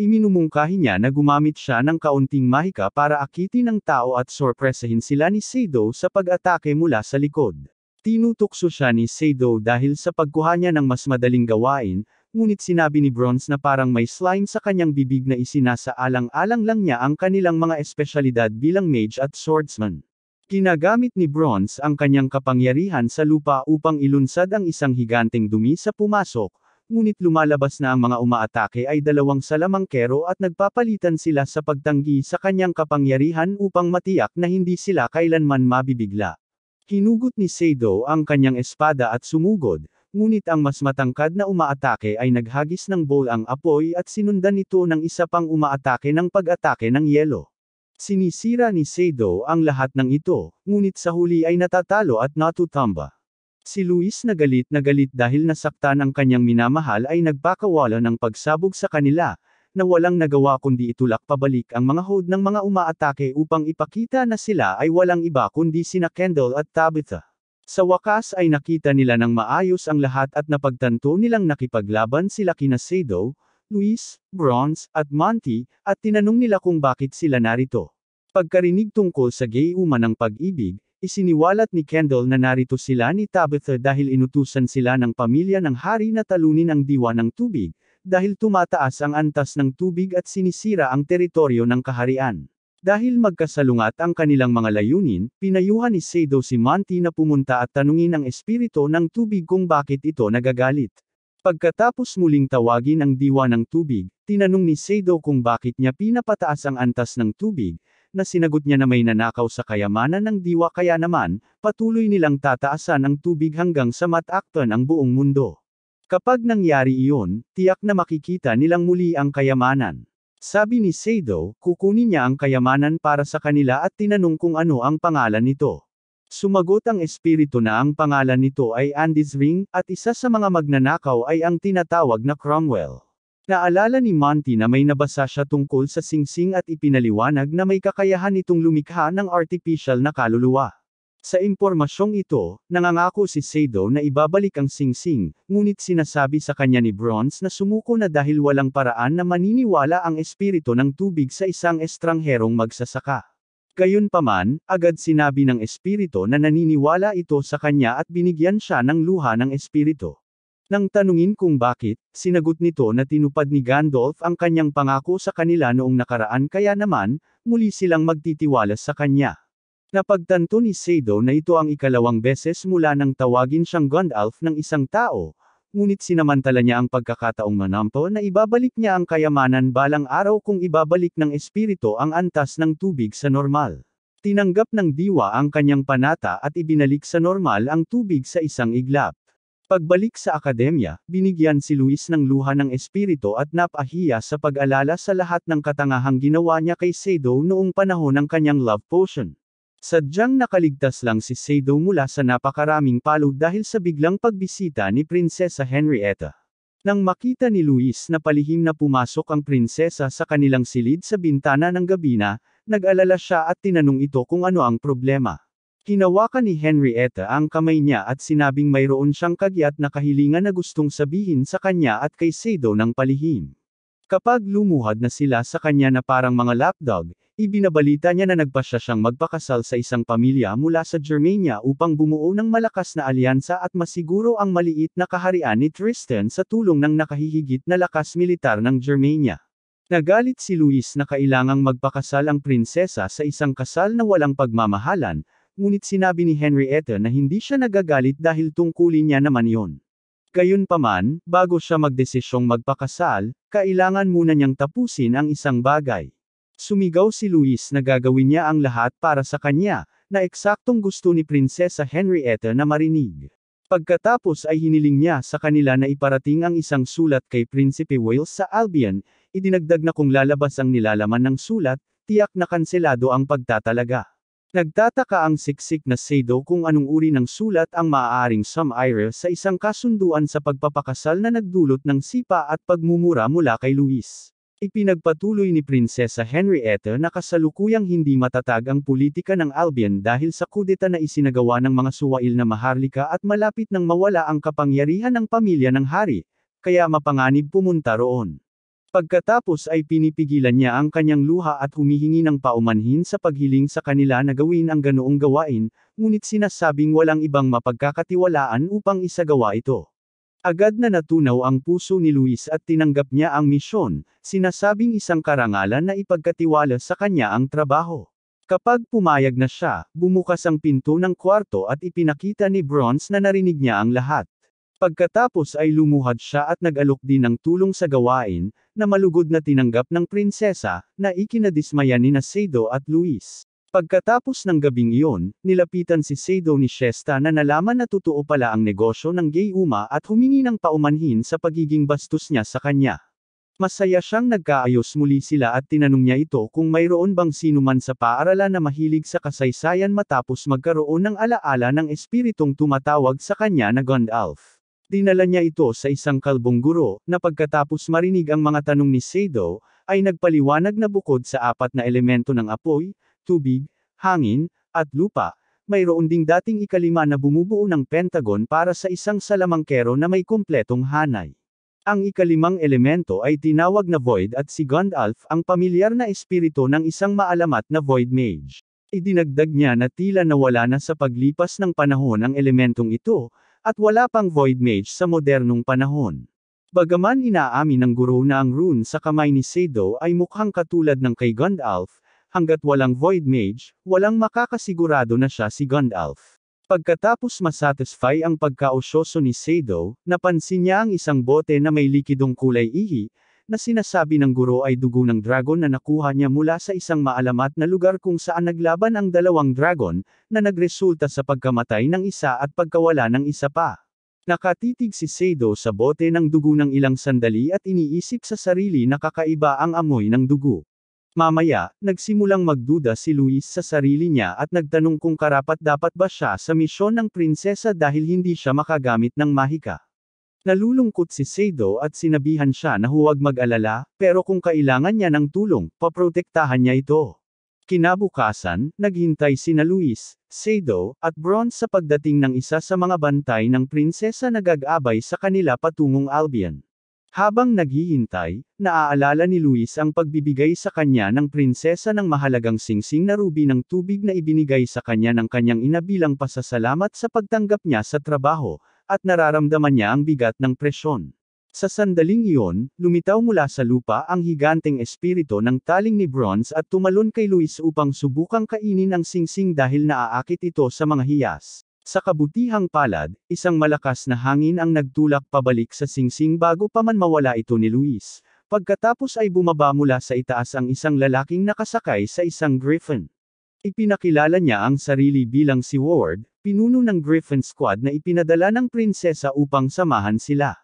Iminumungkahi niya na gumamit siya ng kaunting mahika para akitin ang tao at sorpresahin sila ni Sado sa pag-atake mula sa likod. Tinutukso siya ni Sado dahil sa pagkuha niya ng mas madaling gawain, ngunit sinabi ni Bronze na parang may slime sa kanyang bibig na isinasaalang-alang lang niya ang kanilang mga espesyalidad bilang mage at swordsman. Ginagamit ni Bronze ang kanyang kapangyarihan sa lupa upang ilunsad ang isang higanteng dumi sa pumasok, ngunit lumalabas na ang mga umaatake ay dalawang salamangkero at nagpapalitan sila sa pagtanggi sa kanyang kapangyarihan upang matiyak na hindi sila kailanman mabibigla. Hinugot ni Sado ang kanyang espada at sumugod, ngunit ang mas matangkad na umaatake ay naghagis ng bowl ang apoy at sinundan ito ng isa pang umaatake ng pag-atake ng yelo. Sinisira ni Sado ang lahat ng ito, ngunit sa huli ay natatalo at natutamba. Si Luis na galit dahil nasaktan ang kanyang minamahal ay nagpakawala ng pagsabog sa kanila, na walang nagawa kundi itulak pabalik ang mga hood ng mga umaatake upang ipakita na sila ay walang iba kundi sina Kendall at Tabitha. Sa wakas ay nakita nila ng maayos ang lahat at napagtanto nilang nakipaglaban sila kina Sado, Luis, Bronze, at Monty, at tinanong nila kung bakit sila narito. Pagkarinig tungkol sa gayuma ng pag-ibig, isiniwalat ni Kendall na narito sila ni Tabitha dahil inutusan sila ng pamilya ng hari na talunin ang diwa ng tubig, dahil tumataas ang antas ng tubig at sinisira ang teritoryo ng kaharian. Dahil magkasalungat ang kanilang mga layunin, pinayuhan ni Sado si Monty na pumunta at tanungin ang espiritu ng tubig kung bakit ito nagagalit. Pagkatapos muling tawagin ang diwa ng tubig, tinanong ni Sado kung bakit niya pinapataas ang antas ng tubig, na sinagot niya na may nanakaw sa kayamanan ng diwa kaya naman, patuloy nilang tataasan ang tubig hanggang sa matakpan ang buong mundo. Kapag nangyari iyon, tiyak na makikita nilang muli ang kayamanan. Sabi ni Sado, kukunin niya ang kayamanan para sa kanila at tinanong kung ano ang pangalan nito. Sumagot ang espiritu na ang pangalan nito ay Andes Ring, at isa sa mga magnanakaw ay ang tinatawag na Cromwell. Naalala ni Monty na may nabasa siya tungkol sa singsing at ipinaliwanag na may kakayahan itong lumikha ng artificial na kaluluwa. Sa impormasyong ito, nangangako si Sado na ibabalik ang singsing, ngunit sinasabi sa kanya ni Bronze na sumuko na dahil walang paraan na maniniwala ang espiritu ng tubig sa isang estrangherong magsasaka. Gayunpaman, agad sinabi ng espiritu na naniniwala ito sa kanya at binigyan siya ng luha ng espiritu. Nang tanungin kung bakit, sinagot nito na tinupad ni Gandalf ang kanyang pangako sa kanila noong nakaraan kaya naman, muli silang magtitiwala sa kanya. Napagtanto ni Sado na ito ang ikalawang beses mula nang tawagin siyang Gandalf ng isang tao, ngunit sinamantala niya ang pagkakataong manampo na ibabalik niya ang kayamanan balang araw kung ibabalik ng espiritu ang antas ng tubig sa normal. Tinanggap ng diwa ang kanyang panata at ibinalik sa normal ang tubig sa isang iglap. Pagbalik sa akademya, binigyan si Luis ng luha ng espiritu at napahiya sa pag-alala sa lahat ng katangahang ginawa niya kay Sado noong panahon ng kanyang love potion. Sadyang nakaligtas lang si Sado mula sa napakaraming palo dahil sa biglang pagbisita ni Prinsesa Henrietta. Nang makita ni Luis na palihim na pumasok ang prinsesa sa kanilang silid sa bintana ng gabina, nag-alala siya at tinanong ito kung ano ang problema. Hinawakan ni Henrietta ang kamay niya at sinabing mayroon siyang kagyat na kahilingan na gustong sabihin sa kanya at kay Sado ng palihim. Kapag lumuhad na sila sa kanya na parang mga lapdog, ibinabalita niya na nagpasya siyang magpakasal sa isang pamilya mula sa Germania upang bumuo ng malakas na alyansa at masiguro ang maliit na kaharian ni Tristan sa tulong ng nakahihigit na lakas militar ng Germania. Nagalit si Luis na kailangang magpakasal ang prinsesa sa isang kasal na walang pagmamahalan, ngunit sinabi ni Henrietta na hindi siya nagagalit dahil tungkulin niya naman yon. Gayunpaman, bago siya magdesisyong magpakasal, kailangan muna niyang tapusin ang isang bagay. Sumigaw si Luis na gagawin niya ang lahat para sa kanya, na eksaktong gusto ni Prinsesa Henrietta na marinig. Pagkatapos ay hiniling niya sa kanila na iparating ang isang sulat kay Prinsipe Wales sa Albion, idinagdag na kung lalabas ang nilalaman ng sulat, tiyak na kanselado ang pagtatalaga. Nagtataka ang siksik na Sado kung anong uri ng sulat ang maaaring sumire sa isang kasunduan sa pagpapakasal na nagdulot ng sipa at pagmumura mula kay Luis. Ipinagpatuloy ni Prinsesa Henrietta na kasalukuyang hindi matatag ang politika ng Albion dahil sa kudeta na isinagawa ng mga suwail na Maharlika at malapit nang mawala ang kapangyarihan ng pamilya ng hari, kaya mapanganib pumunta roon. Pagkatapos ay pinipigilan niya ang kanyang luha at humihingi ng paumanhin sa paghiling sa kanila na gawin ang ganoong gawain, ngunit sinasabing walang ibang mapagkakatiwalaan upang isagawa ito. Agad na natunaw ang puso ni Luis at tinanggap niya ang misyon, sinasabing isang karangalan na ipagkatiwala sa kanya ang trabaho. Kapag pumayag na siya, bumukas ang pinto ng kwarto at ipinakita ni Bronze na narinig niya ang lahat. Pagkatapos ay lumuhad siya at nag-alok din ng tulong sa gawain, na malugod na tinanggap ng prinsesa, na ikinadismaya ni Sado at Luis. Pagkatapos ng gabing iyon, nilapitan si Sado ni Shesta na nalaman na totoo pala ang negosyo ng Gayuma at humingi ng paumanhin sa pagiging bastos niya sa kanya. Masaya siyang nagkaayos muli sila at tinanong niya ito kung mayroon bang sinuman sa paaralan na mahilig sa kasaysayan matapos magkaroon ng alaala ng espiritong tumatawag sa kanya na Gandalf. Dinala niya ito sa isang kalbong guro, na pagkatapos marinig ang mga tanong ni Sado, ay nagpaliwanag na bukod sa apat na elemento ng apoy, tubig, hangin, at lupa, mayroon ding dating ikalima na bumubuo ng pentagon para sa isang salamangkero na may kumpletong hanay. Ang ikalimang elemento ay tinawag na Void at si Gandalf ang pamilyar na espiritu ng isang maalamat na Void Mage. Idinagdag niya na tila nawala na sa paglipas ng panahon ang elementong ito, at wala pang Void Mage sa modernong panahon. Bagaman inaamin ng guro na ang rune sa kamay ni Sado ay mukhang katulad ng kay Gandalf, hanggat walang Void Mage, walang makakasigurado na siya si Gandalf. Pagkatapos masatisfy ang pagkaosyoso ni Sado, napansin niya ang isang bote na may likidong kulay ihi, na sinasabi ng guro ay dugo ng dragon na nakuha niya mula sa isang maalamat na lugar kung saan naglaban ang dalawang dragon, na nagresulta sa pagkamatay ng isa at pagkawala ng isa pa. Nakatitig si Sado sa bote ng dugo ng ilang sandali at iniisip sa sarili na kakaiba ang amoy ng dugo. Mamaya, nagsimulang magduda si Luis sa sarili niya at nagtanong kung karapat-dapat ba siya sa misyon ng prinsesa dahil hindi siya makagamit ng mahika. Nalulungkot si Sado at sinabihan siya na huwag mag-alala, pero kung kailangan niya ng tulong, paprotektahan niya ito. Kinabukasan, naghintay sina Luis, Sado, at Bronze sa pagdating ng isa sa mga bantay ng prinsesa na gag-abay sa kanila patungong Albion. Habang naghihintay, naaalala ni Luis ang pagbibigay sa kanya ng prinsesa ng mahalagang singsing na ruby ng tubig na ibinigay sa kanya ng kanyang ina bilang pasasalamat sa pagtanggap niya sa trabaho, at nararamdaman niya ang bigat ng presyon. Sa sandaling iyon, lumitaw mula sa lupa ang higanteng espiritu ng taling ni Bronze at tumalon kay Luis upang subukang kainin ang singsing dahil naaakit ito sa mga hiyas. Sa kabutihang palad, isang malakas na hangin ang nagtulak pabalik sa singsing bago pa man mawala ito ni Luis. Pagkatapos ay bumaba mula sa itaas ang isang lalaking nakasakay sa isang griffin. Ipinakilala niya ang sarili bilang si Ward, pinuno ng Griffin Squad na ipinadala ng prinsesa upang samahan sila.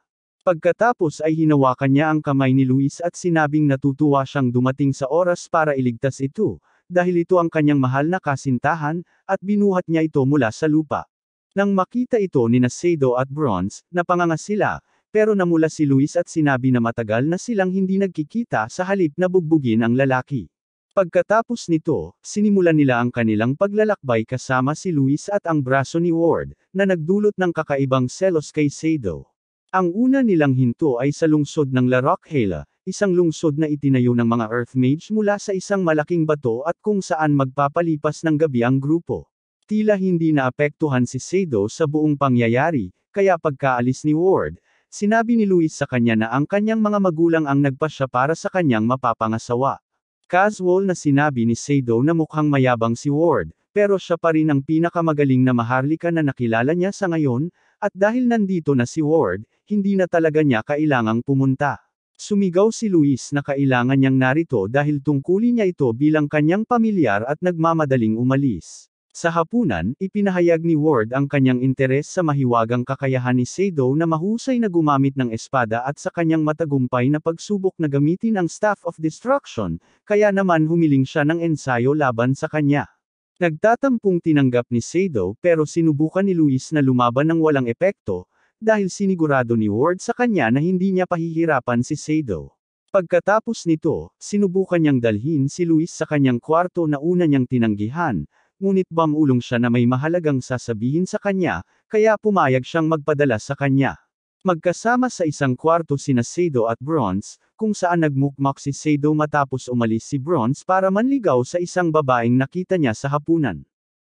Pagkatapos ay hinawakan niya ang kamay ni Luis at sinabing natutuwa siyang dumating sa oras para iligtas ito, dahil ito ang kanyang mahal na kasintahan, at binuhat niya ito mula sa lupa. Nang makita ito ni Sado at Bronze, napanganga sila, pero namula si Luis at sinabi na matagal na silang hindi nagkikita sa halip na bugbugin ang lalaki. Pagkatapos nito, sinimulan nila ang kanilang paglalakbay kasama si Luis at ang braso ni Ward, na nagdulot ng kakaibang selos kay Sado. Ang una nilang hinto ay sa lungsod ng La Rockhala, isang lungsod na itinayo ng mga Earth Mage mula sa isang malaking bato at kung saan magpapalipas ng gabi ang grupo. Tila hindi naapektuhan si Sado sa buong pangyayari, kaya pagkaalis ni Ward, sinabi ni Luis sa kanya na ang kanyang mga magulang ang nagpasya para sa kanyang mapapangasawa. Casual na sinabi ni Sado na mukhang mayabang si Ward, pero siya pa rin ang pinakamagaling na maharlika na nakilala niya sa ngayon, at dahil nandito na si Ward, hindi na talaga niya kailangang pumunta. Sumigaw si Luis na kailangan niyang narito dahil tungkulin niya ito bilang kanyang pamilyar at nagmamadaling umalis. Sa hapunan, ipinahayag ni Ward ang kanyang interes sa mahiwagang kakayahan ni Sado na mahusay na gumamit ng espada at sa kanyang matagumpay na pagsubok na gamitin ang Staff of Destruction, kaya naman humiling siya ng ensayo laban sa kanya. Nagtatampong tinanggap ni Sado pero sinubukan ni Luis na lumaban ng walang epekto, dahil sinigurado ni Ward sa kanya na hindi niya pahihirapan si Sado. Pagkatapos nito, sinubukan niyang dalhin si Luis sa kanyang kwarto na una niyang tinanggihan, ngunit bamulong siya na may mahalagang sasabihin sa kanya, kaya pumayag siyang magpadala sa kanya. Magkasama sa isang kwarto sina Sado at Bronze, kung saan nagmukmak si Sado matapos umalis si Bronze para manligaw sa isang babaeng nakita niya sa hapunan.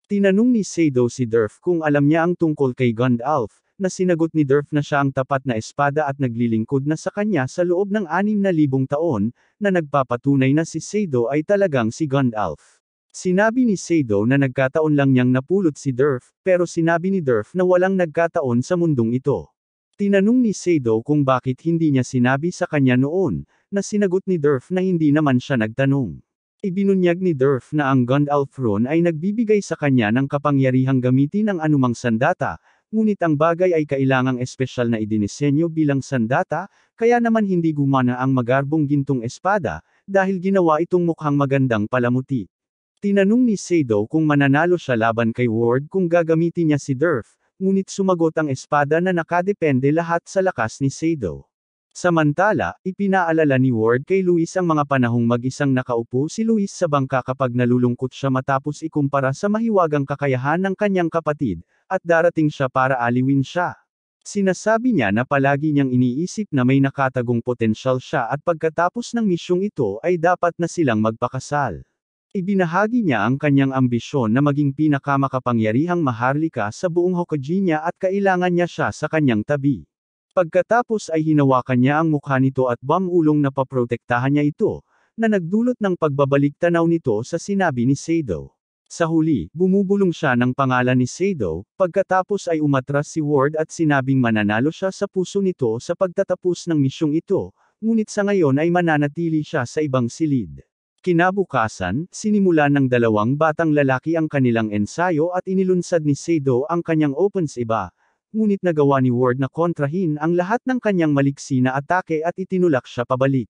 Tinanong ni Sado si Durf kung alam niya ang tungkol kay Gandalf, na sinagot ni Durf na siya ang tapat na espada at naglilingkod na sa kanya sa loob ng 6,000 taon, na nagpapatunay na si Sado ay talagang si Gandalf. Sinabi ni Sado na nagkataon lang niyang napulot si Durf, pero sinabi ni Durf na walang nagkataon sa mundong ito. Tinanong ni Sado kung bakit hindi niya sinabi sa kanya noon, na sinagot ni Durf na hindi naman siya nagtanong. Ibinunyag ni Durf na ang Gandalf Rune ay nagbibigay sa kanya ng kapangyarihang gamitin ang anumang sandata, ngunit ang bagay ay kailangang espesyal na idinisenyo bilang sandata, kaya naman hindi gumana ang magarbong gintong espada, dahil ginawa itong mukhang magandang palamuti. Tinanong ni Sado kung mananalo siya laban kay Ward kung gagamitin niya si Durf, ngunit sumagot ang espada na nakadepende lahat sa lakas ni Sado. Samantala, ipinaalala ni Ward kay Luis ang mga panahong mag-isang nakaupo si Luis sa bangka kapag nalulungkot siya matapos ikumpara sa mahiwagang kakayahan ng kanyang kapatid, at darating siya para aliwin siya. Sinasabi niya na palagi niyang iniisip na may nakatagong potensyal siya at pagkatapos ng misyong ito ay dapat na silang magpakasal. Ibinahagi niya ang kanyang ambisyon na maging pinakamakapangyarihang maharlika sa buong Hokage at kailangan niya siya sa kanyang tabi. Pagkatapos ay hinawakan niya ang mukha nito at bamulong na paprotektahan niya ito, na nagdulot ng pagbabalik tanaw nito sa sinabi ni Sado. Sa huli, bumubulong siya ng pangalan ni Sado, pagkatapos ay umatras si Ward at sinabing mananalo siya sa puso nito sa pagtatapos ng misyong ito, ngunit sa ngayon ay mananatili siya sa ibang silid. Kinabukasan, sinimulan ng dalawang batang lalaki ang kanilang ensayo at inilunsad ni Sado ang kanyang opens iba, ngunit nagawa ni Ward na kontrahin ang lahat ng kanyang maliksi na atake at itinulak siya pabalik.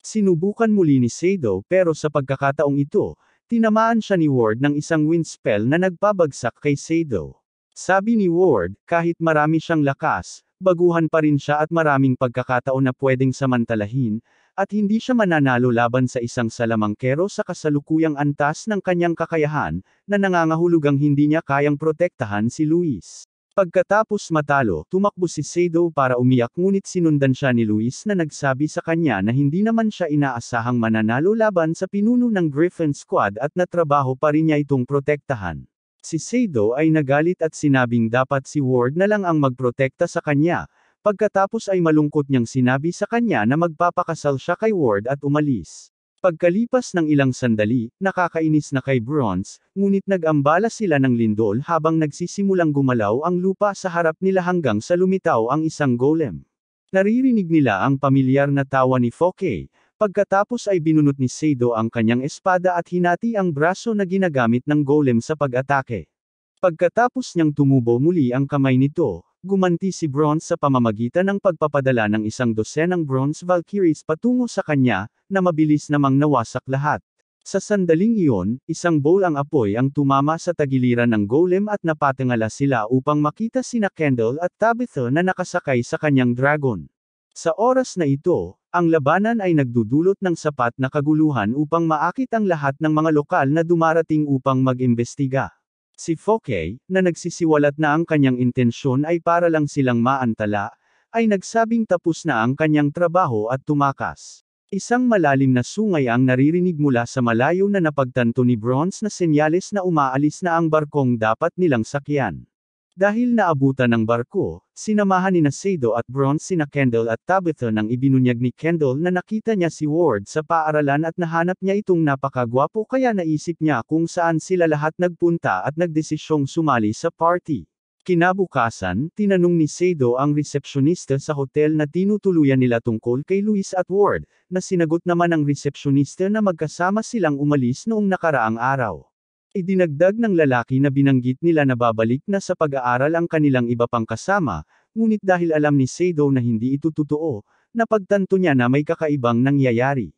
Sinubukan muli ni Sado pero sa pagkakataong ito, tinamaan siya ni Ward ng isang wind spell na nagpabagsak kay Sado. Sabi ni Ward, kahit marami siyang lakas, baguhan pa rin siya at maraming pagkakataon na pwedeng samantalahin, at hindi siya mananalo laban sa isang salamangkero sa kasalukuyang antas ng kanyang kakayahan, na nangangahulugang hindi niya kayang protektahan si Luis. Pagkatapos matalo, tumakbo si Sado para umiyak ngunit sinundan siya ni Luis na nagsabi sa kanya na hindi naman siya inaasahang mananalo laban sa pinuno ng Griffin Squad at na trabaho pa rin niya itong protektahan. Si Sado ay nagalit at sinabing dapat si Ward na lang ang magprotekta sa kanya, pagkatapos ay malungkot niyang sinabi sa kanya na magpapakasal siya kay Ward at umalis. Pagkalipas ng ilang sandali, nakakainis na kay Bronze, ngunit nag-ambala sila ng lindol habang nagsisimulang gumalaw ang lupa sa harap nila hanggang sa lumitaw ang isang golem. Naririnig nila ang pamilyar na tawa ni Foke. Pagkatapos ay binunot ni Sado ang kanyang espada at hinati ang braso na ginagamit ng golem sa pag-atake. Pagkatapos niyang tumubo muli ang kamay nito, gumanti si Bronze sa pamamagitan ng pagpapadala ng isang dosenang Bronze Valkyries patungo sa kanya, na mabilis namang nawasak lahat. Sa sandaling iyon, isang bowl ang apoy ang tumama sa tagiliran ng golem at napatangala sila upang makita sina Kendall at Tabitha na nakasakay sa kanyang dragon. Sa oras na ito, ang labanan ay nagdudulot ng sapat na kaguluhan upang maakit ang lahat ng mga lokal na dumarating upang mag-imbestiga. Si Foke, na nagsisiwalat na ang kanyang intensyon ay para lang silang maantala, ay nagsabing tapos na ang kanyang trabaho at tumakas. Isang malalim na sungay ang naririnig mula sa malayo na napagtanto ni Bronze na senyales na umaalis na ang barkong dapat nilang sakyan. Dahil naabutan ng barko, sinamahan ni Sado at Bronze sina Kendall at Tabitha nang ibinunyag ni Kendall na nakita niya si Ward sa paaralan at nahanap niya itong napakagwapo kaya naisip niya kung saan sila lahat nagpunta at nagdesisyong sumali sa party. Kinabukasan, tinanong ni Sado ang resepsyonista sa hotel na tinutuluyan nila tungkol kay Luis at Ward, na sinagot naman ng resepsyonista na magkasama silang umalis noong nakaraang araw. Idinagdag ng lalaki na binanggit nila na babalik na sa pag-aaral ang kanilang iba pang kasama, ngunit dahil alam ni Sado na hindi ito totoo, napagtanto niya na may kakaibang nangyayari.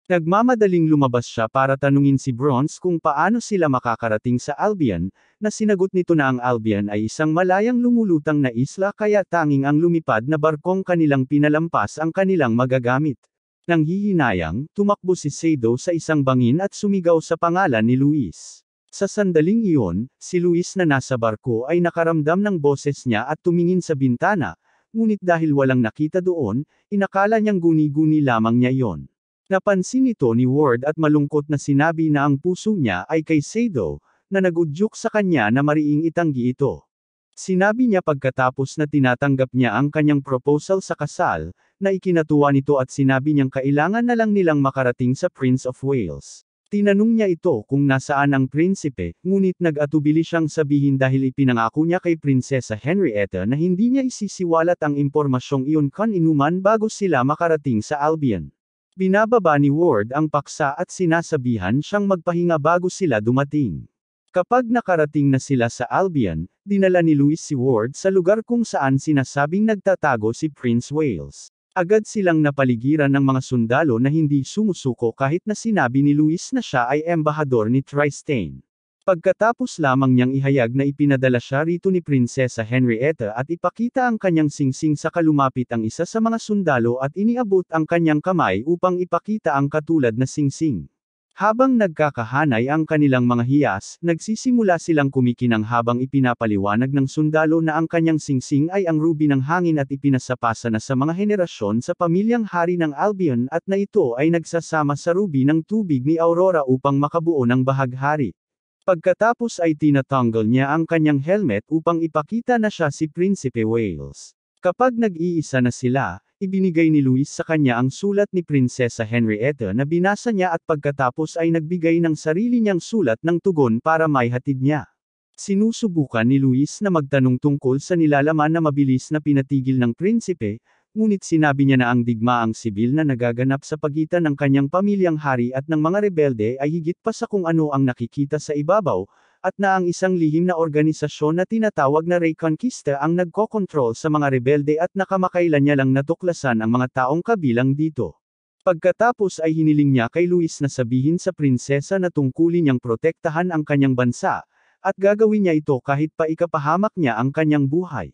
Nagmamadaling lumabas siya para tanungin si Bronze kung paano sila makakarating sa Albion, na sinagot nito na ang Albion ay isang malayang lumulutang na isla kaya tanging ang lumipad na barkong kanilang pinalampas ang kanilang magagamit. Nang hihinayang, tumakbo si Sado sa isang bangin at sumigaw sa pangalan ni Luis. Sa sandaling iyon, si Luis na nasa barko ay nakaramdam ng boses niya at tumingin sa bintana, ngunit dahil walang nakita doon, inakala niyang guni-guni lamang niya iyon. Napansin ito ni Ward at malungkot na sinabi na ang puso niya ay kay Sado, na nagudyok sa kanya na mariing itanggi ito. Sinabi niya pagkatapos na tinatanggap niya ang kanyang proposal sa kasal, na ikinatuwa nito at sinabi niyang kailangan na lang nilang makarating sa Prince of Wales. Tinanong niya ito kung nasaan ang prinsipe, ngunit nag-atubili siyang sabihin dahil ipinangako niya kay Prinsesa Henrietta na hindi niya isisiwalat ang impormasyong iyon kaninuman bago sila makarating sa Albion. Binababa ni Ward ang paksa at sinasabihan siyang magpahinga bago sila dumating. Kapag nakarating na sila sa Albion, dinala ni Luis si Ward sa lugar kung saan sinasabing nagtatago si Prince Wales. Agad silang napaligiran ng mga sundalo na hindi sumusuko kahit na sinabi ni Luis na siya ay embahador ni Tristan. Pagkatapos lamang niyang ihayag na ipinadala siya rito ni Prinsesa Henrietta at ipakita ang kanyang singsing sa kalumapit ang isa sa mga sundalo at iniabot ang kanyang kamay upang ipakita ang katulad na singsing. Habang nagkakahanay ang kanilang mga hiyas, nagsisimula silang kumikinang habang ipinapaliwanag ng sundalo na ang kanyang singsing ay ang ruby ng hangin at ipinasapasa na sa mga henerasyon sa pamilyang hari ng Albion at na ito ay nagsasama sa ruby ng tubig ni Aurora upang makabuo ng bahaghari. Pagkatapos ay tinatanggal niya ang kanyang helmet upang ipakita na siya si Prinsipe Wales. Kapag nag-iisa na sila, ibinigay ni Luis sa kanya ang sulat ni Prinsesa Henrietta na binasa niya at pagkatapos ay nagbigay ng sarili niyang sulat ng tugon para maihatid niya. Sinusubukan ni Luis na magtanong tungkol sa nilalaman na mabilis na pinatigil ng prinsipe, ngunit sinabi niya na ang digmaang sibil na nagaganap sa pagitan ng kanyang pamilyang hari at ng mga rebelde ay higit pa sa kung ano ang nakikita sa ibabaw, at na ang isang lihim na organisasyon na tinatawag na Reconquista ang nagkokontrol sa mga rebelde at nakamakailan niya lang natuklasan ang mga taong kabilang dito. Pagkatapos ay hiniling niya kay Luis na sabihin sa prinsesa na tungkulin niyang protektahan ang kanyang bansa, at gagawin niya ito kahit pa ikapahamak niya ang kanyang buhay.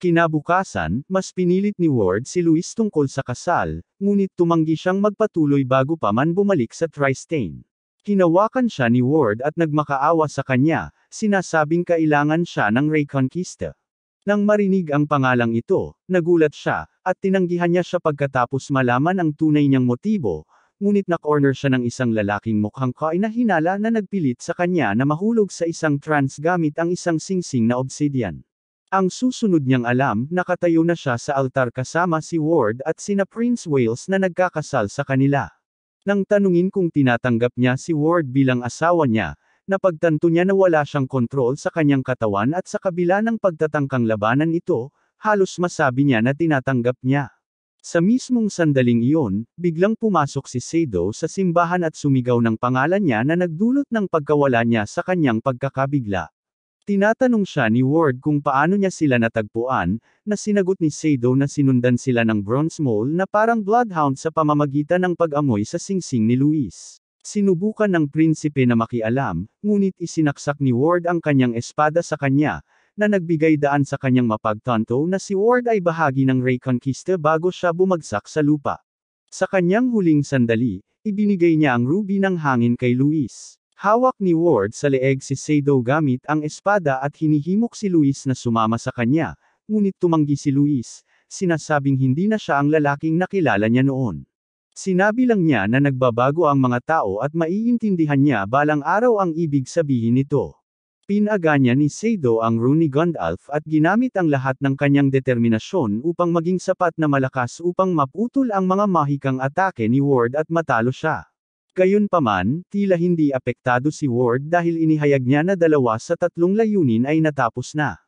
Kinabukasan, mas pinilit ni Ward si Luis tungkol sa kasal, ngunit tumanggi siyang magpatuloy bago pa man bumalik sa Tristain. Hinawakan siya ni Ward at nagmakaawa sa kanya, sinasabing kailangan siya ng Reconquista. Nang marinig ang pangalang ito, nagulat siya, at tinanggihan niya siya pagkatapos malaman ang tunay niyang motibo, ngunit na-corner siya ng isang lalaking mukhang kainahinala na nagpilit sa kanya na mahulog sa isang trance gamit ang isang singsing na obsidian. Ang susunod niyang alam, nakatayo na siya sa altar kasama si Ward at sina Prince Wales na nagkakasal sa kanila. Nang tanungin kung tinatanggap niya si Ward bilang asawa niya, napagtanto niya na wala siyang kontrol sa kanyang katawan at sa kabila ng pagtatangkang labanan ito, halos masabi niya na tinatanggap niya. Sa mismong sandaling iyon, biglang pumasok si Sado sa simbahan at sumigaw ng pangalan niya na nagdulot ng pagkawala niya sa kanyang pagkakabigla. Tinatanong siya ni Ward kung paano niya sila natagpuan, na sinagot ni Sado na sinundan sila ng Bronze Mole na parang bloodhound sa pamamagitan ng pag-amoy sa singsing ni Luis. Sinubukan ng prinsipe na makialam, ngunit isinaksak ni Ward ang kanyang espada sa kanya, na nagbigay daan sa kanyang mapagtanto na si Ward ay bahagi ng Reconquista bago siya bumagsak sa lupa. Sa kanyang huling sandali, ibinigay niya ang ruby ng hangin kay Luis. Hawak ni Ward sa leeg si Sado gamit ang espada at hinihimok si Luis na sumama sa kanya, ngunit tumanggi si Luis, sinasabing hindi na siya ang lalaking nakilala niya noon. Sinabi lang niya na nagbabago ang mga tao at maiintindihan niya balang araw ang ibig sabihin nito. Pinaga niya ni Sado ang rune ni Gandalf at ginamit ang lahat ng kanyang determinasyon upang maging sapat na malakas upang maputol ang mga mahikang atake ni Ward at matalo siya. Gayunpaman, tila hindi apektado si Ward dahil inihayag niya na 2 sa 3 layunin ay natapos na.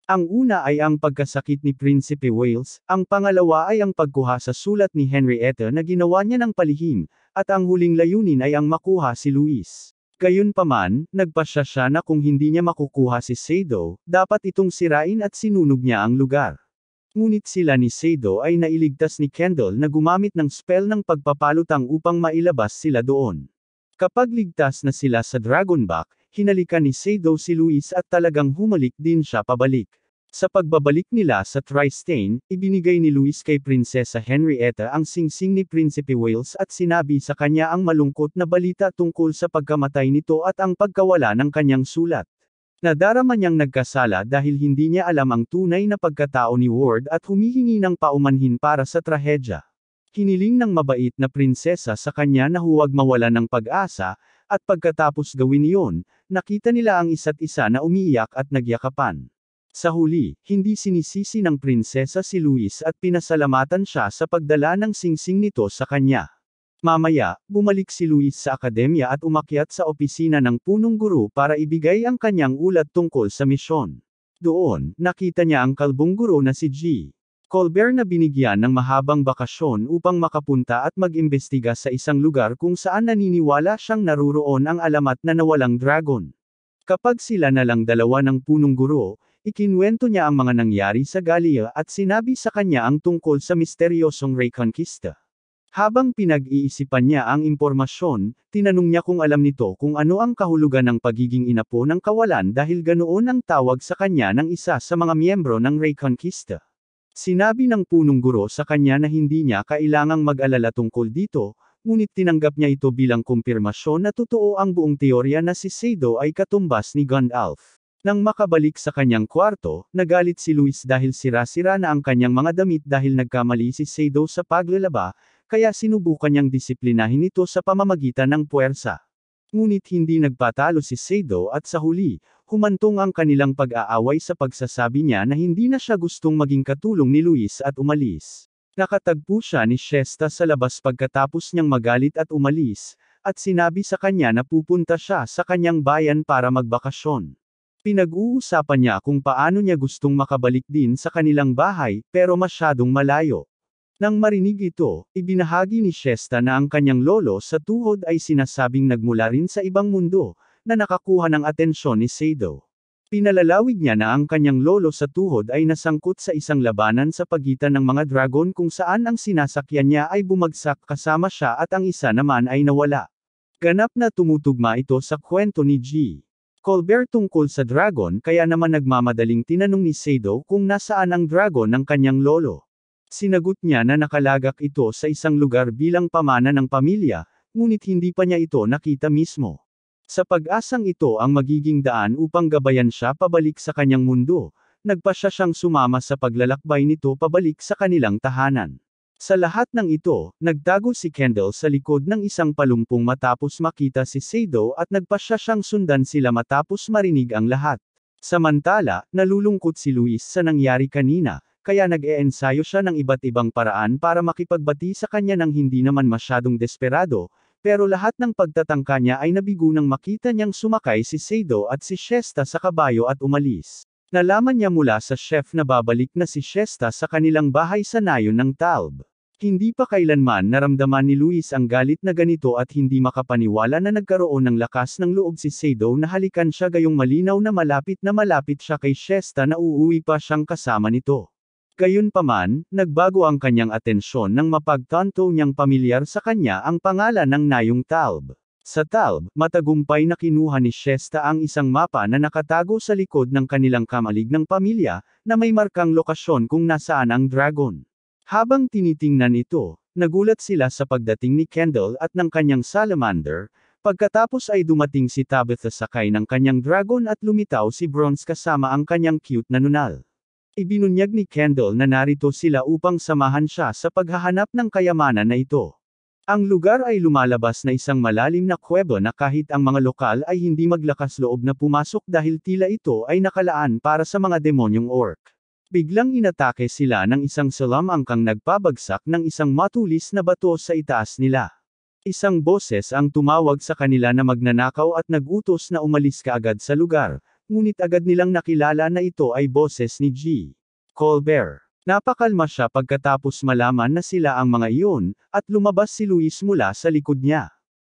Ang una ay ang pagkasakit ni Prinsipe Wales, ang pangalawa ay ang pagkuha sa sulat ni Henrietta na ginawa niya ng palihim, at ang huling layunin ay ang makuha si Luis. Gayunpaman, nagpasya siya na kung hindi niya makukuha si Sado, dapat itong sirain at sinunog niya ang lugar. Ngunit sila ni Sado ay nailigtas ni Kendall na gumamit ng spell ng pagpapalutang upang mailabas sila doon. Kapag ligtas na sila sa Dragonback, hinalikan ni Sado si Luis at talagang humalik din siya pabalik. Sa pagbabalik nila sa Tristain, ibinigay ni Luis kay Prinsesa Henrietta ang singsing ni Prinsipe Wales at sinabi sa kanya ang malungkot na balita tungkol sa pagkamatay nito at ang pagkawala ng kanyang sulat. Nadarama niyang nagkasala dahil hindi niya alam ang tunay na pagkatao ni Ward at humihingi ng paumanhin para sa trahedya. Hiniling ng mabait na prinsesa sa kanya na huwag mawala ng pag-asa, at pagkatapos gawin iyon, nakita nila ang isa't isa na umiiyak at nagyakapan. Sa huli, hindi sinisisi ng prinsesa si Luis at pinasalamatan siya sa pagdala ng singsing nito sa kanya. Mamaya, bumalik si Luis sa akademya at umakyat sa opisina ng punong guro para ibigay ang kanyang ulat tungkol sa misyon. Doon, nakita niya ang kalbong guro na si G. Colbert na binigyan ng mahabang bakasyon upang makapunta at mag-imbestiga sa isang lugar kung saan naniniwala siyang naruroon ang alamat na nawalang dragon. Kapag sila na lang dalawa ng punong guro, ikinwento niya ang mga nangyari sa Galia at sinabi sa kanya ang tungkol sa misteryosong Reconquista. Habang pinag-iisipan niya ang impormasyon, tinanong niya kung alam nito kung ano ang kahulugan ng pagiging inapo ng kawalan dahil ganoon ang tawag sa kanya ng isa sa mga miyembro ng Reconquista. Sinabi ng punong guro sa kanya na hindi niya kailangang mag-alala tungkol dito, ngunit tinanggap niya ito bilang kumpirmasyon na totoo ang buong teorya na si Sado ay katumbas ni Gandalf. Nang makabalik sa kanyang kwarto, nagalit si Luis dahil sira-sira na ang kanyang mga damit dahil nagkamali si Sado sa paglalaba, kaya sinubukan niyang disiplinahin ito sa pamamagitan ng puwersa. Ngunit hindi nagpatalo si Sado at sa huli, humantong ang kanilang pag-aaway sa pagsasabi niya na hindi na siya gustong maging katulong ni Luis at umalis. Nakatagpo siya ni Shesta sa labas pagkatapos niyang magalit at umalis, at sinabi sa kanya na pupunta siya sa kanyang bayan para magbakasyon. Pinag-uusapan niya kung paano niya gustong makabalik din sa kanilang bahay, pero masyadong malayo. Nang marinig ito, ibinahagi ni Shesta na ang kanyang lolo sa tuhod ay sinasabing nagmula rin sa ibang mundo, na nakakuha ng atensyon ni Sado. Pinalalawig niya na ang kanyang lolo sa tuhod ay nasangkot sa isang labanan sa pagitan ng mga dragon kung saan ang sinasakyan niya ay bumagsak kasama siya at ang isa naman ay nawala. Ganap na tumutugma ito sa kwento ni G. Colbert tungkol sa dragon kaya naman nagmamadaling tinanong ni Sado kung nasaan ang dragon ng kanyang lolo. Sinagot niya na nakalagak ito sa isang lugar bilang pamana ng pamilya, ngunit hindi pa niya ito nakita mismo. Sa pag-asang ito ang magiging daan upang gabayan siya pabalik sa kanyang mundo, nagpasya siyang sumama sa paglalakbay nito pabalik sa kanilang tahanan. Sa lahat ng ito, nagtago si Kendall sa likod ng isang palumpong matapos makita si Sado at nagpasya siyang sundan sila matapos marinig ang lahat. Samantala, nalulungkot si Luis sa nangyari kanina, kaya nag-eensayo siya ng iba't ibang paraan para makipagbati sa kanya nang hindi naman masyadong desperado, pero lahat ng pagtatangka niya ay nabigo nang makita niyang sumakay si Sado at si Shesta sa kabayo at umalis. Nalaman niya mula sa chef na babalik na si Shesta sa kanilang bahay sa nayon ng Talb. Hindi pa kailanman naramdaman ni Luis ang galit na ganito at hindi makapaniwala na nagkaroon ng lakas ng loob si Sado na halikan siya gayong malinaw na malapit siya kay Shesta na uuwi pa siyang kasama nito. Gayunpaman, nagbago ang kanyang atensyon nang mapagtanto niyang pamilyar sa kanya ang pangalan ng nayong Talb. Sa Talb, matagumpay na kinuha ni Shesta ang isang mapa na nakatago sa likod ng kanilang kamalig ng pamilya, na may markang lokasyon kung nasaan ang dragon. Habang tinitingnan ito, nagulat sila sa pagdating ni Kendall at ng kanyang salamander, pagkatapos ay dumating si Tabitha sakay ng kanyang dragon at lumitaw si Bronze kasama ang kanyang cute na nunal. Ibinunyag ni Kendall na narito sila upang samahan siya sa paghahanap ng kayamanan na ito. Ang lugar ay lumalabas na isang malalim na kuweba na kahit ang mga lokal ay hindi maglakas loob na pumasok dahil tila ito ay nakalaan para sa mga demonyong orc. Biglang inatake sila ng isang salamangkang nagpabagsak ng isang matulis na bato sa itaas nila. Isang boses ang tumawag sa kanila na magnanakaw at nagutos na umalis kaagad sa lugar, ngunit agad nilang nakilala na ito ay boses ni G. Colbert. Napakalma siya pagkatapos malaman na sila ang mga iyon, at lumabas si Luis mula sa likod niya.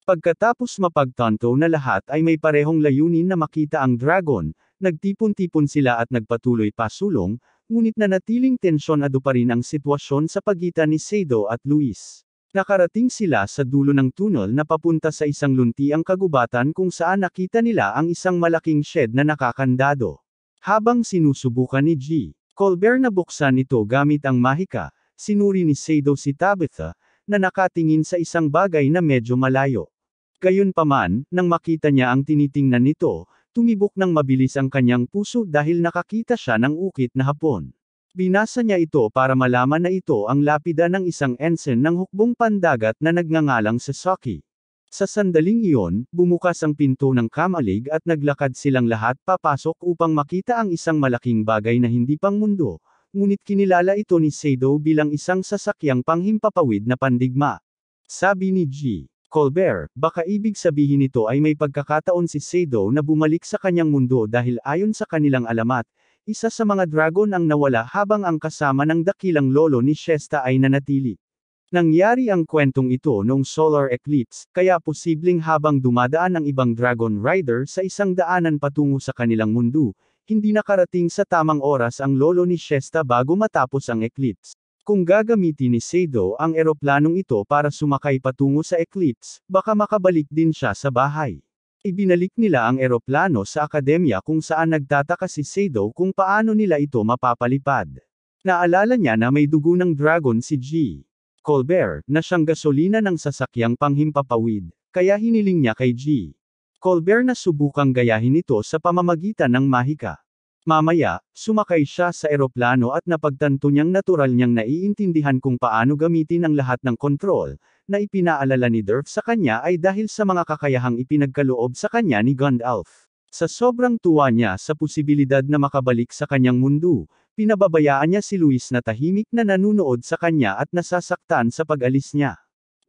Pagkatapos mapagtanto na lahat ay may parehong layunin na makita ang dragon, nagtipon-tipon sila at nagpatuloy pasulong, ngunit nanatiling tensyonado pa rin ang sitwasyon sa pagitan ni Sado at Luis. Nakarating sila sa dulo ng tunnel na papunta sa isang luntiang kagubatan kung saan nakita nila ang isang malaking shed na nakakandado. Habang sinusubukan ni G. Colbert na buksan ito gamit ang mahika, sinuri ni Sado si Tabitha, na nakatingin sa isang bagay na medyo malayo. Gayunpaman, nang makita niya ang tinitingnan nito, tumibok ng mabilis ang kanyang puso dahil nakakita siya ng ukit na hapon. Binasa niya ito para malaman na ito ang lapida ng isang ensign ng hukbong pandagat na nagngangalang sa Saki. Sa sandaling iyon, bumukas ang pinto ng kamalig at naglakad silang lahat papasok upang makita ang isang malaking bagay na hindi pang mundo, ngunit kinilala ito ni Sado bilang isang sasakyang panghimpapawid na pandigma. Sabi ni G. Colbert, baka ibig sabihin nito ay may pagkakataon si Sado na bumalik sa kanyang mundo dahil ayon sa kanilang alamat, isa sa mga dragon ang nawala habang ang kasama ng dakilang lolo ni Shesta ay nanatili. Nangyari ang kwentong ito noong solar eclipse, kaya posibleng habang dumadaan ang ibang dragon rider sa isang daanan patungo sa kanilang mundo, hindi nakarating sa tamang oras ang lolo ni Shesta bago matapos ang eclipse. Kung gagamitin ni Sado ang eroplanong ito para sumakay patungo sa eclipse, baka makabalik din siya sa bahay. Ibinalik nila ang eroplano sa akademya kung saan nagtataka si Sado kung paano nila ito mapapalipad. Naalala niya na may dugo ng dragon si G. Colbert, na siyang gasolina ng sasakyang panghimpapawid, kaya hiniling niya kay G. Colbert na subukang gayahin ito sa pamamagitan ng mahika. Mamaya, sumakay siya sa eroplano at napagtanto niyang natural niyang naiintindihan kung paano gamitin ang lahat ng kontrol, na ipinaalala ni Durf sa kanya ay dahil sa mga kakayahang ipinagkaloob sa kanya ni Gandalf. Sa sobrang tuwa niya sa posibilidad na makabalik sa kanyang mundo, pinababayaan niya si Luis na tahimik na nanunood sa kanya at nasasaktan sa pag-alis niya.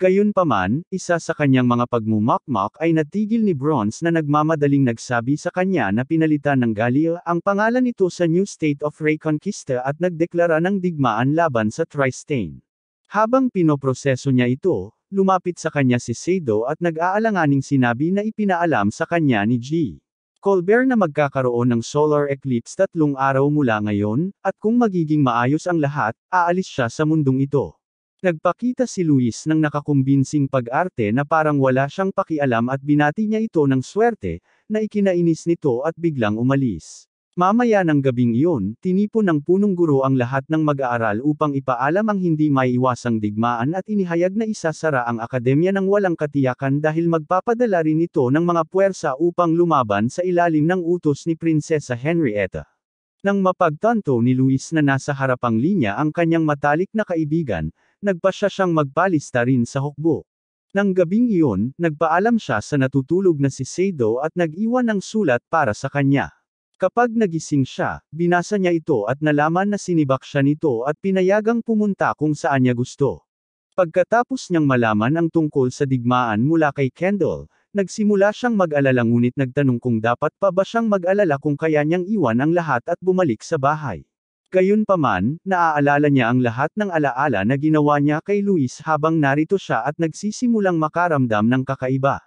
Gayunpaman, isa sa kanyang mga pagmumakmak ay natigil ni Bronze na nagmamadaling nagsabi sa kanya na pinalitan ng Gallia ang pangalan nito sa New State of Reconquista at nagdeklara ng digmaan laban sa Tristane. Habang pinoproseso niya ito, lumapit sa kanya si Sado at nag-aalanganing sinabi na ipinaalam sa kanya ni G. Colbert na magkakaroon ng solar eclipse 3 araw mula ngayon, at kung magiging maayos ang lahat, aalis siya sa mundong ito. Nagpakita si Luis ng nakakumbinsing pag-arte na parang wala siyang pakialam at binati niya ito ng swerte, na ikinainis nito at biglang umalis. Mamaya ng gabing iyon, tinipon ng punong guro ang lahat ng mag-aaral upang ipaalam ang hindi maiiwasang digmaan at inihayag na isasara ang akademya ng walang katiyakan dahil magpapadala rin ito ng mga puwersa upang lumaban sa ilalim ng utos ni Prinsesa Henrietta. Nang mapagtanto ni Luis na nasa harapang linya ang kanyang matalik na kaibigan, nagpasya siyang magpalista rin sa hukbo. Nang gabing iyon, nagpaalam siya sa natutulog na si Sado at nag-iwan ng sulat para sa kanya. Kapag nagising siya, binasa niya ito at nalaman na sinibak siya nito at pinayagang pumunta kung saan niya gusto. Pagkatapos niyang malaman ang tungkol sa digmaan mula kay Kendall, nagsimula siyang mag-alala ngunit nagtanong kung dapat pa ba siyang mag-alala kung kaya niyang iwan ang lahat at bumalik sa bahay. Gayunpaman, naaalala niya ang lahat ng alaala na ginawa niya kay Luis habang narito siya at nagsisimulang makaramdam ng kakaiba.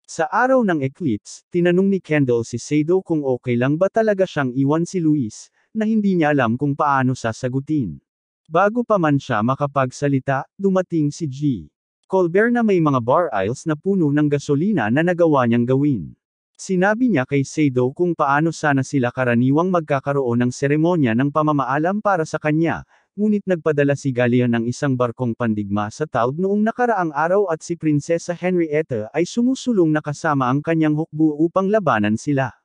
Sa araw ng eclipse, tinanong ni Kendall si Sado kung okay lang ba talaga siyang iwan si Luis, na hindi niya alam kung paano sasagutin. Bago pa man siya makapagsalita, dumating si G. Colbert na may mga bar aisles na puno ng gasolina na nagawa niyang gawin. Sinabi niya kay Sado kung paano sana sila karaniwang magkakaroon ng seremonya ng pamamaalam para sa kanya, ngunit nagpadala si Gallia ng isang barkong pandigma sa Talb noong nakaraang araw at si Prinsesa Henrietta ay sumusulong na kasama ang kanyang hukbo upang labanan sila.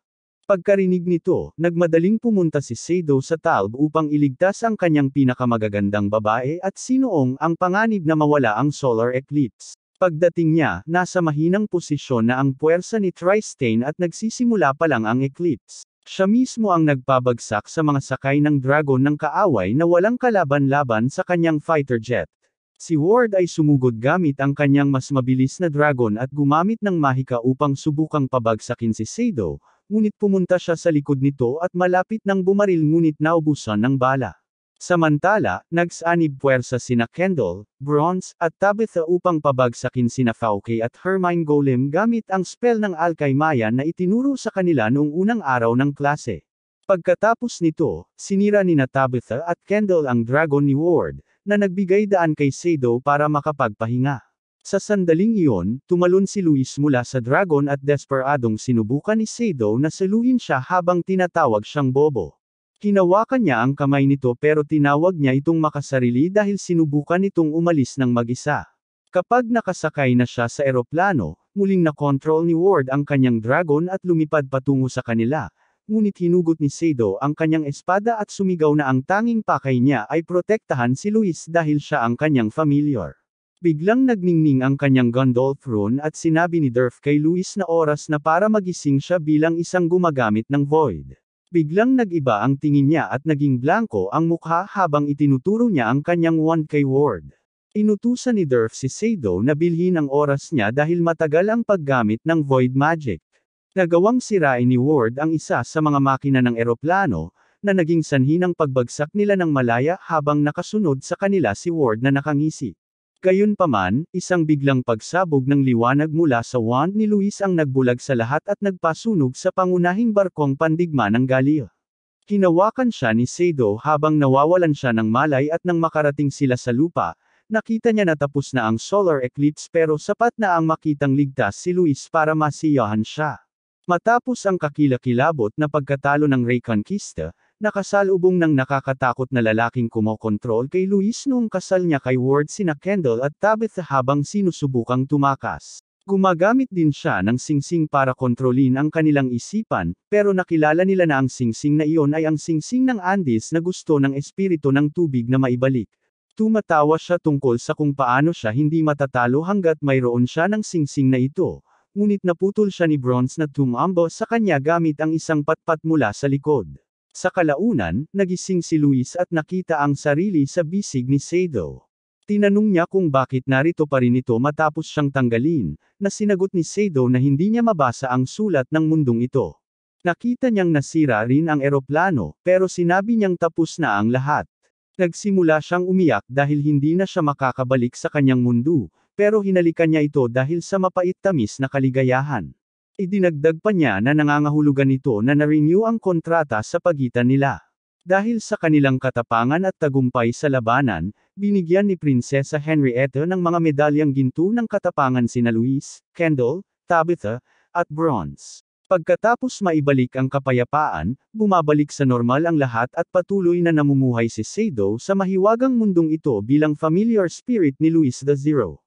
Pagkarinig nito, nagmadaling pumunta si Sado sa Talb upang iligtas ang kanyang pinakamagagandang babae at sinoong ang panganib na mawala ang solar eclipse. Pagdating niya, nasa mahinang posisyon na ang puwersa ni Tristain at nagsisimula pa lang ang eclipse. Siya mismo ang nagpabagsak sa mga sakay ng dragon ng kaaway na walang kalaban-laban sa kanyang fighter jet. Si Ward ay sumugod gamit ang kanyang mas mabilis na dragon at gumamit ng mahika upang subukang pabagsakin si Sado, ngunit pumunta siya sa likod nito at malapit nang bumaril ngunit naubusan ng bala. Samantala, nagsanib puwersa sina Kendall, Bronze, at Tabitha upang pabagsakin sina Fauke at Hermine Golem gamit ang spell ng Alkaymaya na itinuro sa kanila noong unang araw ng klase. Pagkatapos nito, sinira ni Tabitha at Kendall ang dragon ni Ward, na nagbigay daan kay Sado para makapagpahinga. Sa sandaling iyon, tumalon si Luis mula sa dragon at desperadong sinubukan ni Sado na saluhin siya habang tinatawag siyang bobo. Hinawakan niya ang kamay nito pero tinawag niya itong makasarili dahil sinubukan nitong umalis ng mag-isa. Kapag nakasakay na siya sa eroplano, muling nakontrol ni Ward ang kanyang dragon at lumipad patungo sa kanila, ngunit hinugot ni Sado ang kanyang espada at sumigaw na ang tanging pakay niya ay protektahan si Luis dahil siya ang kanyang familiar. Biglang nagningning ang kanyang Gandolf rune at sinabi ni Durf kay Luis na oras na para magising siya bilang isang gumagamit ng void. Biglang nag-iba ang tingin niya at naging blanko ang mukha habang itinuturo niya ang kanyang wand kay Ward. Inutusan ni Durf si Sado na bilhin ang oras niya dahil matagal ang paggamit ng void magic. Nagawang sirain ni Ward ang isa sa mga makina ng eroplano, na naging sanhi ng pagbagsak nila ng malaya habang nakasunod sa kanila si Ward na nakangisi. Gayunpaman, isang biglang pagsabog ng liwanag mula sa wand ni Luis ang nagbulag sa lahat at nagpasunog sa pangunahing barkong pandigma ng Gallia. Hinawakan siya ni Sado habang nawawalan siya ng malay at nang makarating sila sa lupa, nakita niya na tapos na ang solar eclipse pero sapat na ang makitang ligtas si Luis para masiyahan siya. Matapos ang kakilakilabot na pagkatalo ng Reconquista, nakasalubong ng nakakatakot na lalaking kumokontrol kay Luis noong kasal niya kay Ward sina Kendall at Tabitha habang sinusubukang tumakas. Gumagamit din siya ng singsing para kontrolin ang kanilang isipan, pero nakilala nila na ang singsing na iyon ay ang singsing ng Andes na gusto ng espiritu ng tubig na maibalik. Tumatawa siya tungkol sa kung paano siya hindi matatalo hanggat mayroon siya ng singsing na ito. Ngunit naputol siya ni Bronze na tumambo sa kanya gamit ang isang patpat mula sa likod. Sa kalaunan, nagising si Luis at nakita ang sarili sa bisig ni Sado. Tinanong niya kung bakit narito pa rin ito matapos siyang tanggalin, na sinagot ni Sado na hindi niya mabasa ang sulat ng mundong ito. Nakita niyang nasira rin ang eroplano, pero sinabi niyang tapos na ang lahat. Nagsimula siyang umiyak dahil hindi na siya makakabalik sa kanyang mundo, pero hinalikan niya ito dahil sa mapait-tamis na kaligayahan. Idinagdag pa niya na nangangahulugan ito na na-renew ang kontrata sa pagitan nila. Dahil sa kanilang katapangan at tagumpay sa labanan, binigyan ni Prinsesa Henrietta ng mga medalyang ginto ng katapangan sina Louise, Kendall, Tabitha, at Bronze. Pagkatapos maibalik ang kapayapaan, bumabalik sa normal ang lahat at patuloy na namumuhay si Sado sa mahiwagang mundong ito bilang familiar spirit ni Louis the Zero.